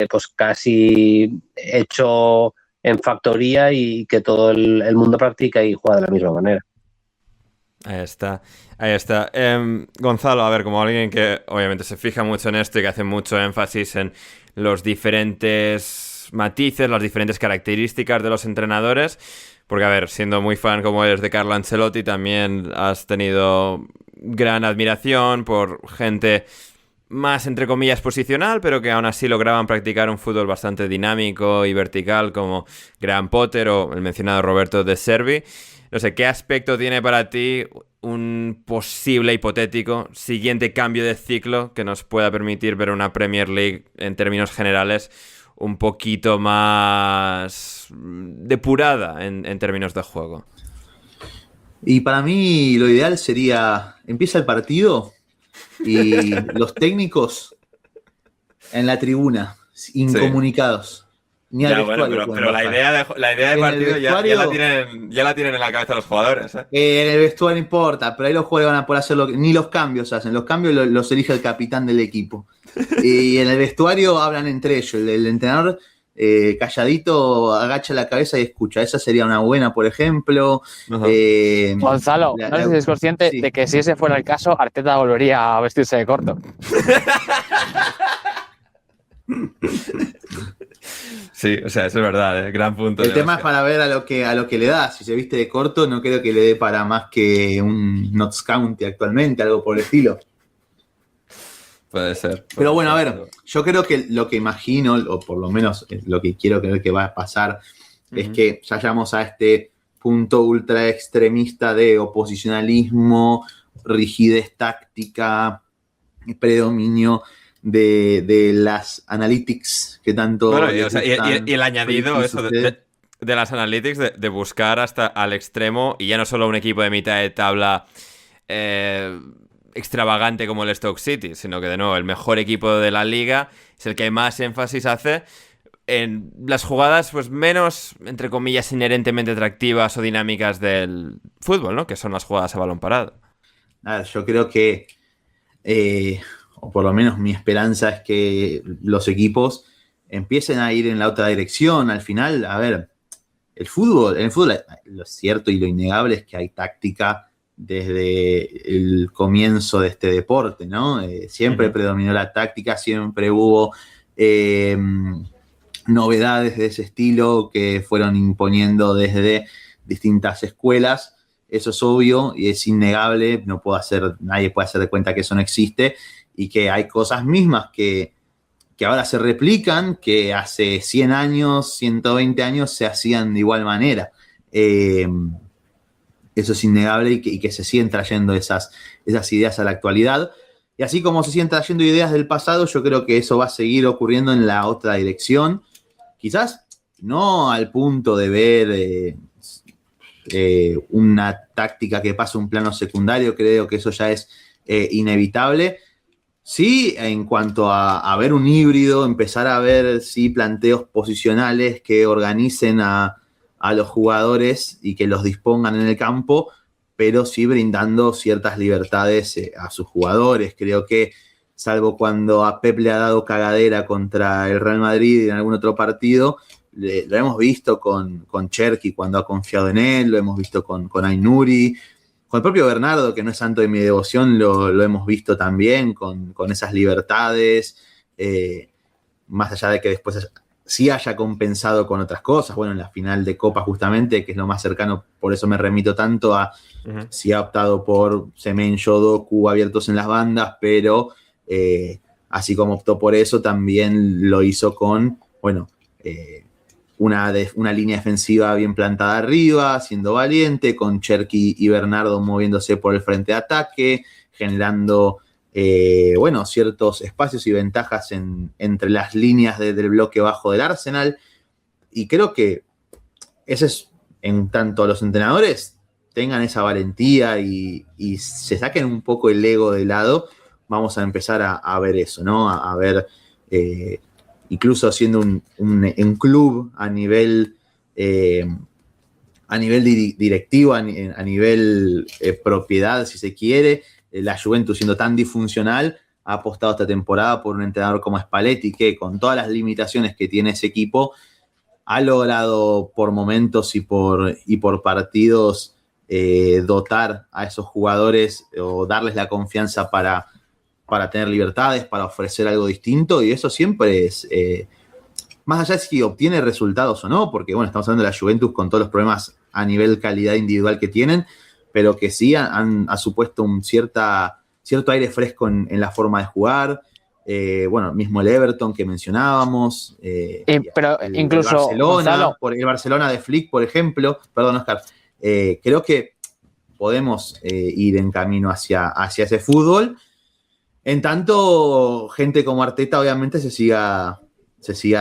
pues casi hecho en factoría y que todo el mundo practica y juega de la misma manera. Ahí está. Gonzalo, a ver, como alguien que obviamente se fija mucho en esto y que hace mucho énfasis en los diferentes matices, las diferentes características de los entrenadores, porque, a ver, siendo muy fan como eres de Carlo Ancelotti, también has tenido gran admiración por gente más, entre comillas, posicional, pero que aún así lograban practicar un fútbol bastante dinámico y vertical, como Graham Potter o el mencionado Roberto De Zerbi. No sé, ¿qué aspecto tiene para ti un posible hipotético siguiente cambio de ciclo que nos pueda permitir ver una Premier League en términos generales un poquito más depurada en términos de juego? Y para mí lo ideal sería, empieza el partido y los técnicos en la tribuna, incomunicados. Ni al vestuario, bueno, pero la idea de En partido el ya vestuario- la tienen en la cabeza los jugadores, ¿eh? En el vestuario no importa, pero ahí los jugadores van a poder hacer ni los cambios hacen, los cambios los elige el capitán del equipo. Y en el vestuario hablan entre ellos, el entrenador calladito agacha la cabeza y escucha. Esa sería una buena, por ejemplo. Gonzalo, no sé si es consciente sí. de que si ese fuera el caso, Arteta volvería a vestirse de corto. Sí, o sea, eso es verdad, gran punto. El tema es para ver a lo que le da. Si se viste de corto, no creo que le dé para más que un Notts County actualmente, algo por el estilo. Puede ser. Pero bueno, a ver, yo creo que lo que imagino, o por lo menos lo que quiero creer que va a pasar, es que ya llegamos a este punto ultra extremista de oposicionalismo, rigidez táctica, predominio de las analytics que tanto... Bueno, y el añadido eso de las analytics, de buscar hasta al extremo, y ya no solo un equipo de mitad de tabla extravagante como el Stoke City, sino que, de nuevo, el mejor equipo de la liga es el que más énfasis hace en las jugadas pues menos, entre comillas, inherentemente atractivas o dinámicas del fútbol, ¿no? Que son las jugadas a balón parado. A ver, yo creo que, o por lo menos mi esperanza es que los equipos empiecen a ir en la otra dirección. Al final, a ver, en el fútbol, lo cierto y lo innegable es que hay táctica desde el comienzo de este deporte, ¿no? Siempre predominó la táctica, siempre hubo novedades de ese estilo que fueron imponiendo desde distintas escuelas. Eso es obvio y es innegable, nadie puede hacer de cuenta que eso no existe y que hay cosas mismas que ahora se replican, que hace 100 años, 120 años se hacían de igual manera. Eso es innegable y que se siguen trayendo esas ideas a la actualidad. Y así como se siguen trayendo ideas del pasado, yo creo que eso va a seguir ocurriendo en la otra dirección. Quizás no al punto de ver una táctica que pase a un plano secundario, creo que eso ya es inevitable. Sí, en cuanto a ver un híbrido, empezar a ver planteos posicionales que organicen a los jugadores y que los dispongan en el campo, pero sí brindando ciertas libertades a sus jugadores. Creo que salvo cuando a Pep le ha dado cagadera contra el Real Madrid y en algún otro partido. Lo hemos visto con Cherki cuando ha confiado en él, lo hemos visto con Aït-Nouri, con el propio Bernardo, que no es santo de mi devoción, lo hemos visto también con esas libertades, más allá de que después sí haya compensado con otras cosas. Bueno, en la final de Copa justamente, que es lo más cercano, por eso me remito tanto a si ha optado por Semenyo, Doku abiertos en las bandas, pero así como optó por eso, también lo hizo con, bueno, una línea defensiva bien plantada arriba, siendo valiente, con Cherki y Bernardo moviéndose por el frente de ataque, generando ciertos espacios y ventajas entre las líneas del bloque bajo del Arsenal. Y creo que ese es, en tanto los entrenadores tengan esa valentía y se saquen un poco el ego de lado, vamos a empezar a ver eso, ¿no? A ver, incluso siendo un club a nivel directivo, a nivel propiedad, si se quiere, la Juventus siendo tan disfuncional, ha apostado esta temporada por un entrenador como Spalletti, que con todas las limitaciones que tiene ese equipo, ha logrado por momentos y por partidos dotar a esos jugadores o darles la confianza para tener libertades, para ofrecer algo distinto, y eso siempre es, más allá de si obtiene resultados o no, porque bueno, estamos hablando de la Juventus con todos los problemas a nivel calidad individual que tienen, pero que sí ha supuesto un cierto aire fresco en la forma de jugar. Mismo el Everton que mencionábamos, pero incluso el Barcelona de Flick, por ejemplo, perdón, Oscar, creo que podemos ir en camino hacia ese fútbol. En tanto, gente como Arteta obviamente se siga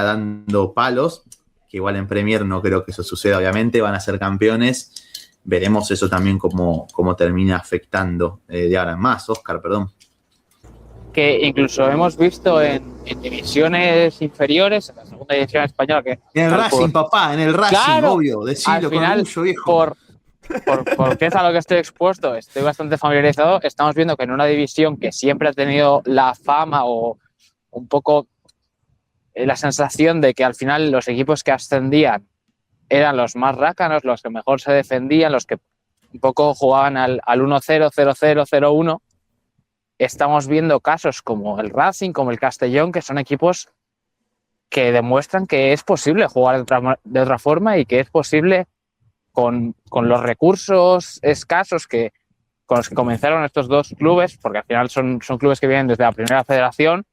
dando palos, que igual en Premier no creo que eso suceda, obviamente, van a ser campeones. Veremos eso también cómo termina afectando de ahora en más. Oscar, perdón. Que incluso hemos visto en divisiones inferiores, en la segunda división española, que en el Racing, papá, en el Racing, claro, obvio, decirlo con orgullo, viejo. Porque es a lo que estoy expuesto, estoy bastante familiarizado. Estamos viendo que en una división que siempre ha tenido la fama o un poco la sensación de que al final los equipos que ascendían eran los más rácanos, los que mejor se defendían, los que un poco jugaban al 1-0, 0-0, 0-1, estamos viendo casos como el Racing, como el Castellón, que son equipos que demuestran que es posible jugar de otra forma y que es posible con los recursos escasos con los que comenzaron estos dos clubes, porque al final son clubes que vienen desde la primera federación,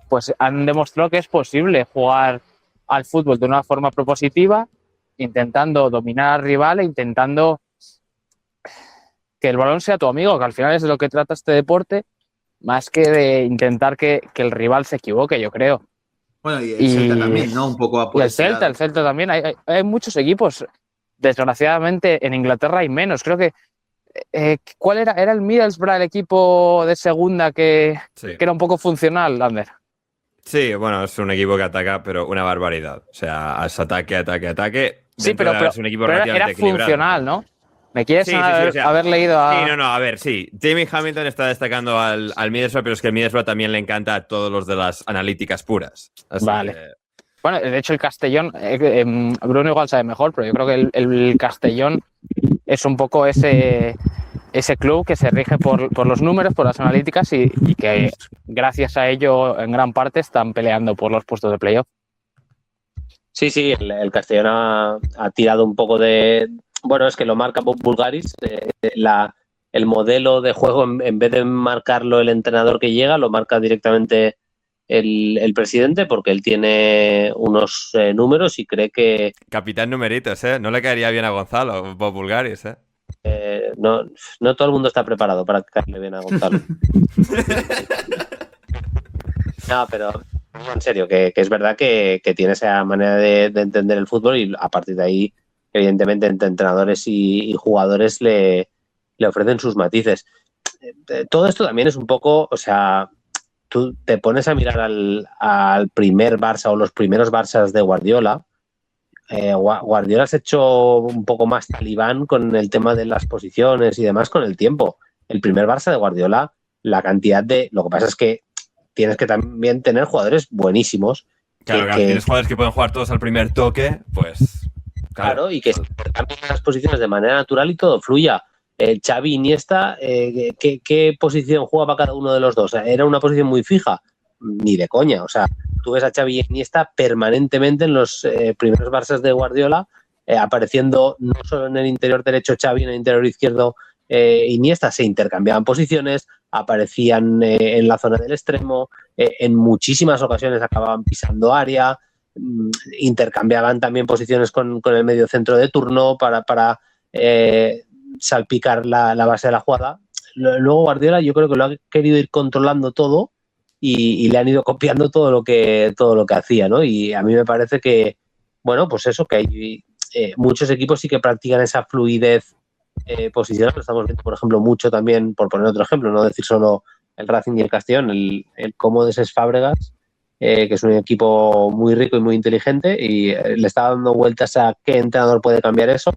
pues han demostrado que es posible jugar al fútbol de una forma propositiva, intentando dominar al rival e intentando que el balón sea tu amigo, que al final es de lo que trata este deporte, más que de intentar que el rival se equivoque, yo creo. Bueno, y el Celta también, ¿no? Un poco y el Celta también. Hay muchos equipos. Desgraciadamente en Inglaterra hay menos. Creo que ¿cuál era? ¿Era el Middlesbrough, el equipo de segunda que era un poco funcional, Ander? Sí, bueno, es un equipo que ataca, pero una barbaridad. O sea, es ataque. Sí, pero es un equipo relativamente era equilibrado. Funcional, ¿no? ¿Me quieres haber leído a...? Sí, a ver, sí. Jamie Hamilton está destacando al Middlesbrough, pero es que el Middlesbrough también le encanta a todos los de las analíticas puras. Así vale. Que... Bueno, de hecho el Castellón, Bruno igual sabe mejor, pero yo creo que el Castellón es un poco ese club que se rige por los números, por las analíticas y que gracias a ello en gran parte están peleando por los puestos de playoff. Sí, el Castellón ha tirado un poco de... Bueno, es que lo marca Bob Bulgaris, el modelo de juego, en vez de marcarlo el entrenador que llega, lo marca directamente el presidente, porque él tiene unos números y cree que... Capitán numeritos, ¿eh? No le caería bien a Gonzalo, Bob Bulgaris, ¿eh? No todo el mundo está preparado para caerle bien a Gonzalo. No, pero en serio, que es verdad que tiene esa manera de entender el fútbol y a partir de ahí, evidentemente, entre entrenadores y jugadores le ofrecen sus matices. Todo esto también es un poco, o sea, tú te pones a mirar al primer Barça o los primeros Barças de Guardiola. Guardiola se ha hecho un poco más talibán con el tema de las posiciones y demás con el tiempo. El primer Barça de Guardiola, la cantidad de... Lo que pasa es que tienes que también tener jugadores buenísimos. Claro, que tienes jugadores que pueden jugar todos al primer toque, pues... Claro, y que se cambien las posiciones de manera natural y todo fluya. Xavi, Iniesta, ¿qué posición jugaba cada uno de los dos? ¿Era una posición muy fija? Ni de coña. O sea, tú ves a Xavi y Iniesta permanentemente en los primeros Barças de Guardiola, apareciendo no solo en el interior derecho Xavi, en el interior izquierdo Iniesta, se intercambiaban posiciones, aparecían en la zona del extremo, en muchísimas ocasiones acababan pisando área, intercambiaban también posiciones con el medio centro de turno para salpicar la base de la jugada. Luego Guardiola yo creo que lo ha querido ir controlando todo y le han ido copiando todo lo que hacía, ¿no? Y a mí me parece que, bueno, pues eso, que hay muchos equipos sí que practican esa fluidez posicional. Lo estamos viendo, por ejemplo, mucho también, por poner otro ejemplo, no decir solo el Racing y el Castellón, el Comodes Fábregas, que es un equipo muy rico y muy inteligente, y le está dando vueltas a qué entrenador puede cambiar eso.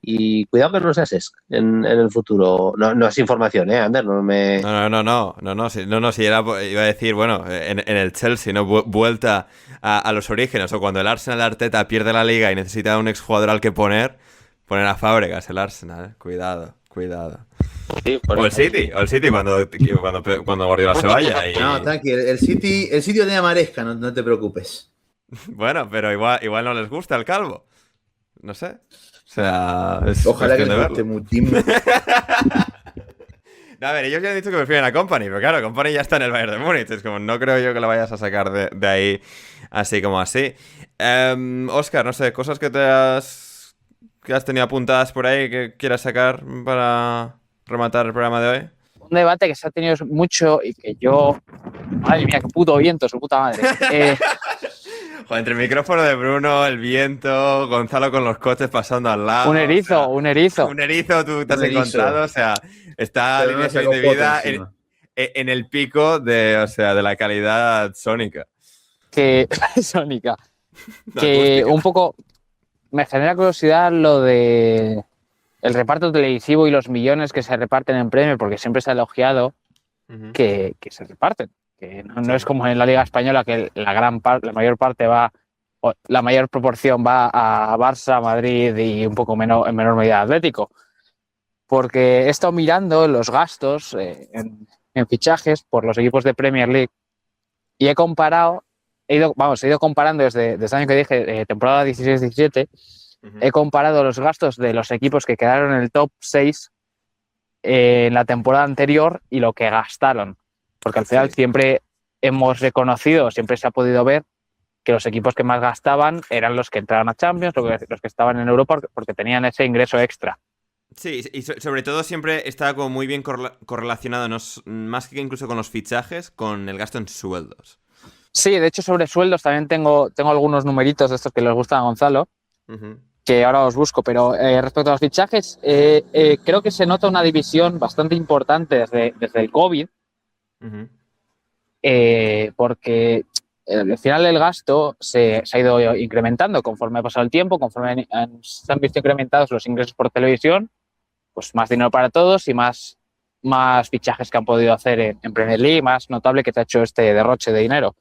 Y cuidado que no seas Cesc en el futuro. No es información, Ander, no me... No, sí, iba a decir, bueno, en el Chelsea, ¿no? Vuelta a los orígenes, o cuando el Arsenal de Arteta pierde la liga y necesita un exjugador al que poner a Fábregas el Arsenal, cuidado. Sí, o el City cuando Guardiola se vaya. No, tranqui, el City lo tenía Maresca, no te preocupes. Bueno, pero igual no les gusta el calvo. No sé. O sea, ojalá que les guste mucho. A ver, ellos ya han dicho que prefieren a Kompany, pero claro, Kompany ya está en el Bayern de Múnich. Es como, no creo yo que lo vayas a sacar de ahí así como así. Óscar, no sé, cosas que has tenido apuntadas por ahí que quieras sacar para rematar el programa de hoy. Un debate que se ha tenido mucho y que yo... Madre mía, qué puto viento, su puta madre. Joder, entre el micrófono de Bruno, el viento, Gonzalo con los coches pasando al lado. Un erizo. Un erizo, tú te has encontrado, o sea, está alineación indebida en el pico de la calidad sónica. Sónica. Que un poco me genera curiosidad lo de el reparto televisivo y los millones que se reparten en premios, porque siempre se ha elogiado que se reparten. Que no es como en la Liga Española, que la mayor parte va, o la mayor proporción va a Barça, Madrid y un poco menos, en menor medida Atlético. Porque he estado mirando los gastos en fichajes por los equipos de Premier League y he ido comparando desde el año que dije, temporada 16-17, he comparado los gastos de los equipos que quedaron en el top 6 en la temporada anterior y lo que gastaron. Porque al final siempre hemos reconocido, siempre se ha podido ver que los equipos que más gastaban eran los que entraban a Champions, los que estaban en Europa, porque tenían ese ingreso extra. Sí, y sobre todo siempre está como muy bien correlacionado, más que incluso con los fichajes, con el gasto en sueldos. Sí, de hecho sobre sueldos también tengo algunos numeritos de estos que les gustan a Gonzalo, que ahora os busco, pero respecto a los fichajes, creo que se nota una división bastante importante desde el COVID, porque al final el gasto se ha ido incrementando conforme ha pasado el tiempo, conforme se han visto incrementados los ingresos por televisión, pues más dinero para todos y más fichajes que han podido hacer en Premier League, más notable que te ha hecho este derroche de dinero.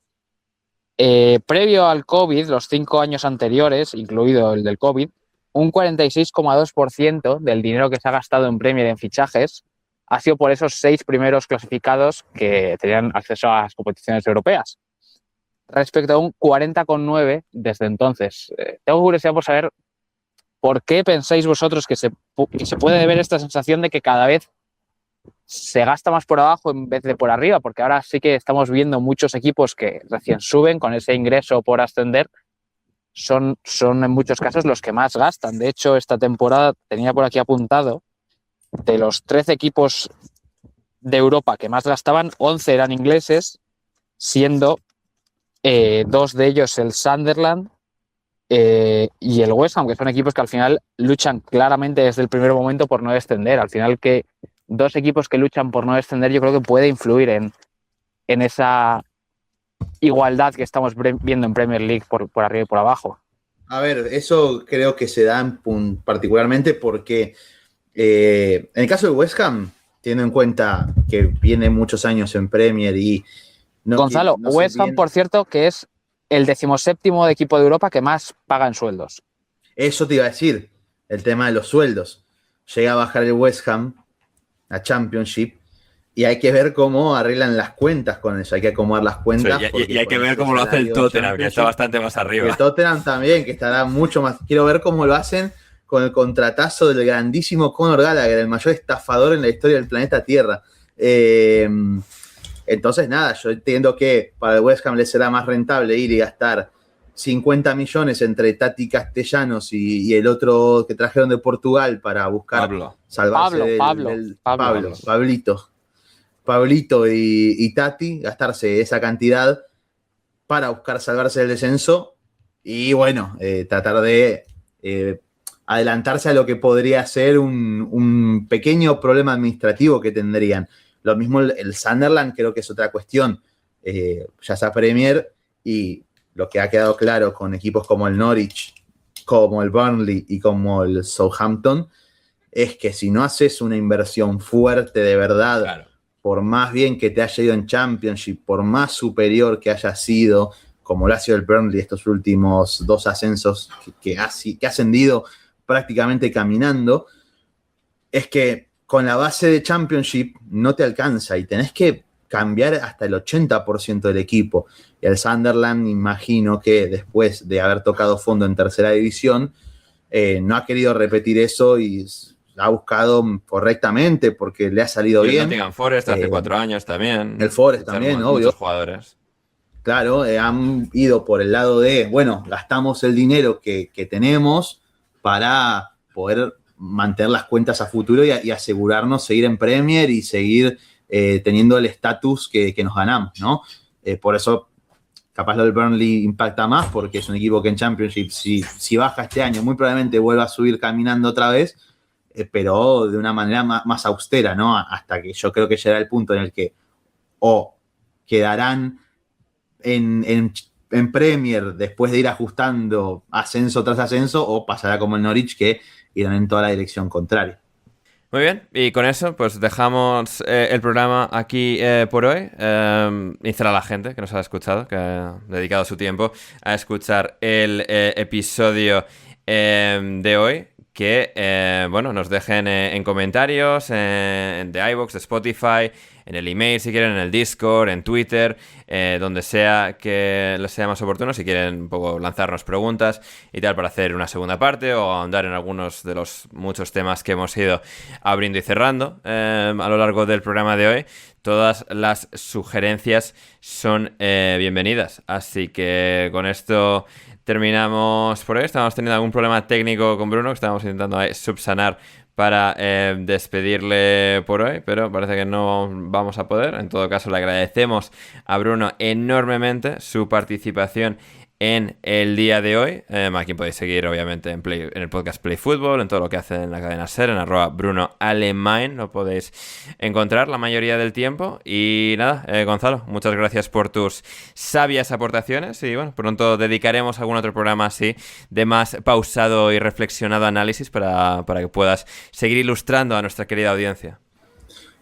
Previo al COVID, los 5 años anteriores, incluido el del COVID, un 46,2% del dinero que se ha gastado en Premier en fichajes ha sido por esos 6 primeros clasificados que tenían acceso a las competiciones europeas, respecto a un 40,9% desde entonces. Tengo curiosidad por saber por qué pensáis vosotros que se puede ver esta sensación de que cada vez se gasta más por abajo en vez de por arriba, porque ahora sí que estamos viendo muchos equipos que recién suben con ese ingreso por ascender, son en muchos casos los que más gastan. De hecho, esta temporada tenía por aquí apuntado, de los 13 equipos de Europa que más gastaban, 11 eran ingleses, siendo 2 de ellos el Sunderland y el West Ham, que son equipos que al final luchan claramente desde el primer momento por no descender. Al final, que 2 equipos que luchan por no descender, yo creo que puede influir en esa igualdad que estamos viendo en Premier League por arriba y por abajo. A ver, eso creo que se da particularmente porque en el caso de West Ham, teniendo en cuenta que viene muchos años en Premier y No, Gonzalo, no sé West Ham, bien. por cierto, que es el 17º equipo de Europa que más paga en sueldos. Eso te iba a decir, el tema de los sueldos. Llega a bajar el West Ham a Championship y hay que ver cómo arreglan las cuentas con eso. Hay que acomodar las Sí, cuentas. y hay que ver cómo lo hace el Tottenham, que está bastante más Y el arriba. Tottenham también, que estará mucho más. Quiero ver cómo lo hacen con el contratazo del grandísimo Conor Gallagher, el mayor estafador en la historia del planeta Tierra. Entonces, nada, yo entiendo que para el West Ham le será más rentable ir y gastar 50 millones entre Tati Castellanos y el otro que trajeron de Portugal para buscar salvarse Pablito y Tati, gastarse esa cantidad para buscar salvarse del descenso y bueno, tratar de adelantarse a lo que podría ser un pequeño problema administrativo que tendrían. Lo mismo el Sunderland, creo que es otra cuestión, ya sea Premier, y lo que ha quedado claro con equipos como el Norwich, como el Burnley y como el Southampton, es que si no haces una inversión fuerte de verdad, claro, por más bien que te haya ido en Championship, por más superior que haya sido, como lo ha sido el Burnley estos últimos 2 ascensos que ha ascendido prácticamente caminando, es que con la base de Championship no te alcanza y tenés que cambiar hasta el 80% del equipo. Y el Sunderland, imagino que después de haber tocado fondo en tercera división, no ha querido repetir eso y ha buscado correctamente porque le ha salido bien. El Nottingham Forest hace 4 años también. El Forest también, obvio. Muchos jugadores. Claro, han ido por el lado de, bueno, gastamos el dinero que tenemos para poder mantener las cuentas a futuro y asegurarnos seguir en Premier y seguir teniendo el estatus que nos ganamos, ¿no? Por eso, capaz lo del Burnley impacta más, porque es un equipo que en Championship, si baja este año, muy probablemente vuelva a subir caminando otra vez, pero de una manera más austera, ¿no? Hasta que yo creo que llegará el punto en el que o quedarán en Premier después de ir ajustando ascenso tras ascenso, o pasará como el Norwich, que irán en toda la dirección contraria. Muy bien, y con eso pues dejamos el programa aquí por hoy. Instar a la gente que nos ha escuchado, que ha dedicado su tiempo a escuchar el episodio de hoy. Que, bueno, nos dejen en comentarios, de iVoox, de Spotify, en el email si quieren, en el Discord, en Twitter, donde sea que les sea más oportuno, si quieren un poco lanzarnos preguntas y tal para hacer una segunda parte o ahondar en algunos de los muchos temas que hemos ido abriendo y cerrando a lo largo del programa de hoy. Todas las sugerencias son bienvenidas, así que con esto terminamos por hoy. Estamos teniendo algún problema técnico con Bruno que estábamos intentando subsanar para despedirle por hoy, pero parece que no vamos a poder. En todo caso, le agradecemos a Bruno enormemente su participación en el día de hoy. A quien podéis seguir obviamente en el podcast Play Football, en todo lo que hace en la cadena SER, en @BrunoAlemain, lo podéis encontrar la mayoría del tiempo. Y nada, Gonzalo, muchas gracias por tus sabias aportaciones y bueno, pronto dedicaremos algún otro programa así de más pausado y reflexionado análisis para que puedas seguir ilustrando a nuestra querida audiencia.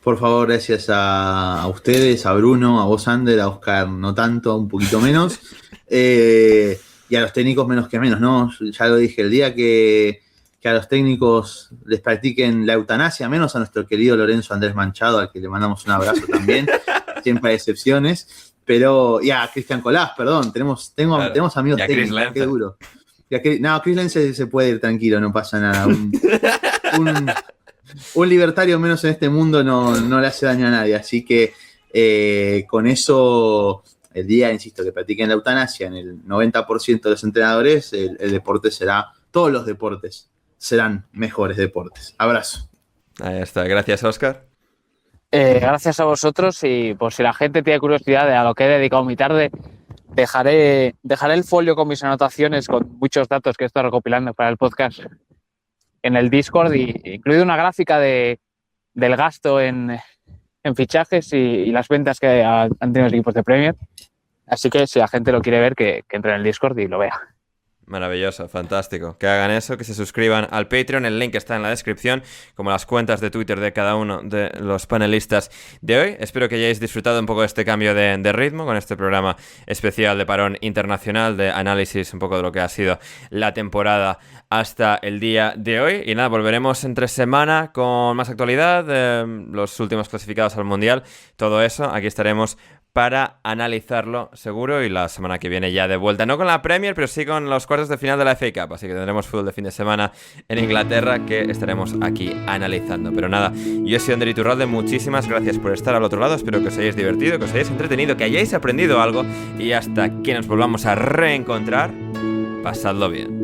Por favor, gracias a ustedes, a Bruno, a vos, Ander, a Oscar, no tanto, un poquito menos. Y a los técnicos menos que menos, ¿no? Ya lo dije, el día que a los técnicos les practiquen la eutanasia, menos a nuestro querido Lorenzo Andrés Manchado, al que le mandamos un abrazo también, siempre hay excepciones, pero ya, Cristian Colás, perdón, tenemos amigos técnicos, qué duro. No, Chris Lenz se puede ir tranquilo, no pasa nada. Un libertario menos en este mundo no le hace daño a nadie, así que con eso, el día, insisto, que practiquen la eutanasia en el 90% de los entrenadores, el deporte todos los deportes serán mejores deportes. Abrazo. Ahí está, gracias, Oscar. Gracias a vosotros, y por si la gente tiene curiosidad de a lo que he dedicado mi tarde, dejaré el folio con mis anotaciones, con muchos datos que estoy recopilando para el podcast en el Discord, y incluido una gráfica del gasto en fichajes y las ventas que han tenido los equipos de Premier. Así que si la gente lo quiere ver, que entre en el Discord y lo vea. Maravilloso, fantástico. Que hagan eso, que se suscriban al Patreon. El link está en la descripción, como las cuentas de Twitter de cada uno de los panelistas de hoy. Espero que hayáis disfrutado un poco de este cambio de ritmo con este programa especial de parón internacional, de análisis un poco de lo que ha sido la temporada hasta el día de hoy. Y nada, volveremos entre semana con más actualidad, los últimos clasificados al Mundial, todo eso. Aquí estaremos para analizarlo seguro, y la semana que viene ya de vuelta, no con la Premier, pero sí con los cuartos de final de la FA Cup, así que tendremos fútbol de fin de semana en Inglaterra que estaremos aquí analizando. Pero nada, yo soy Ander Iturralde, muchísimas gracias por estar al otro lado, espero que os hayáis divertido, que os hayáis entretenido, que hayáis aprendido algo, y hasta que nos volvamos a reencontrar, pasadlo bien.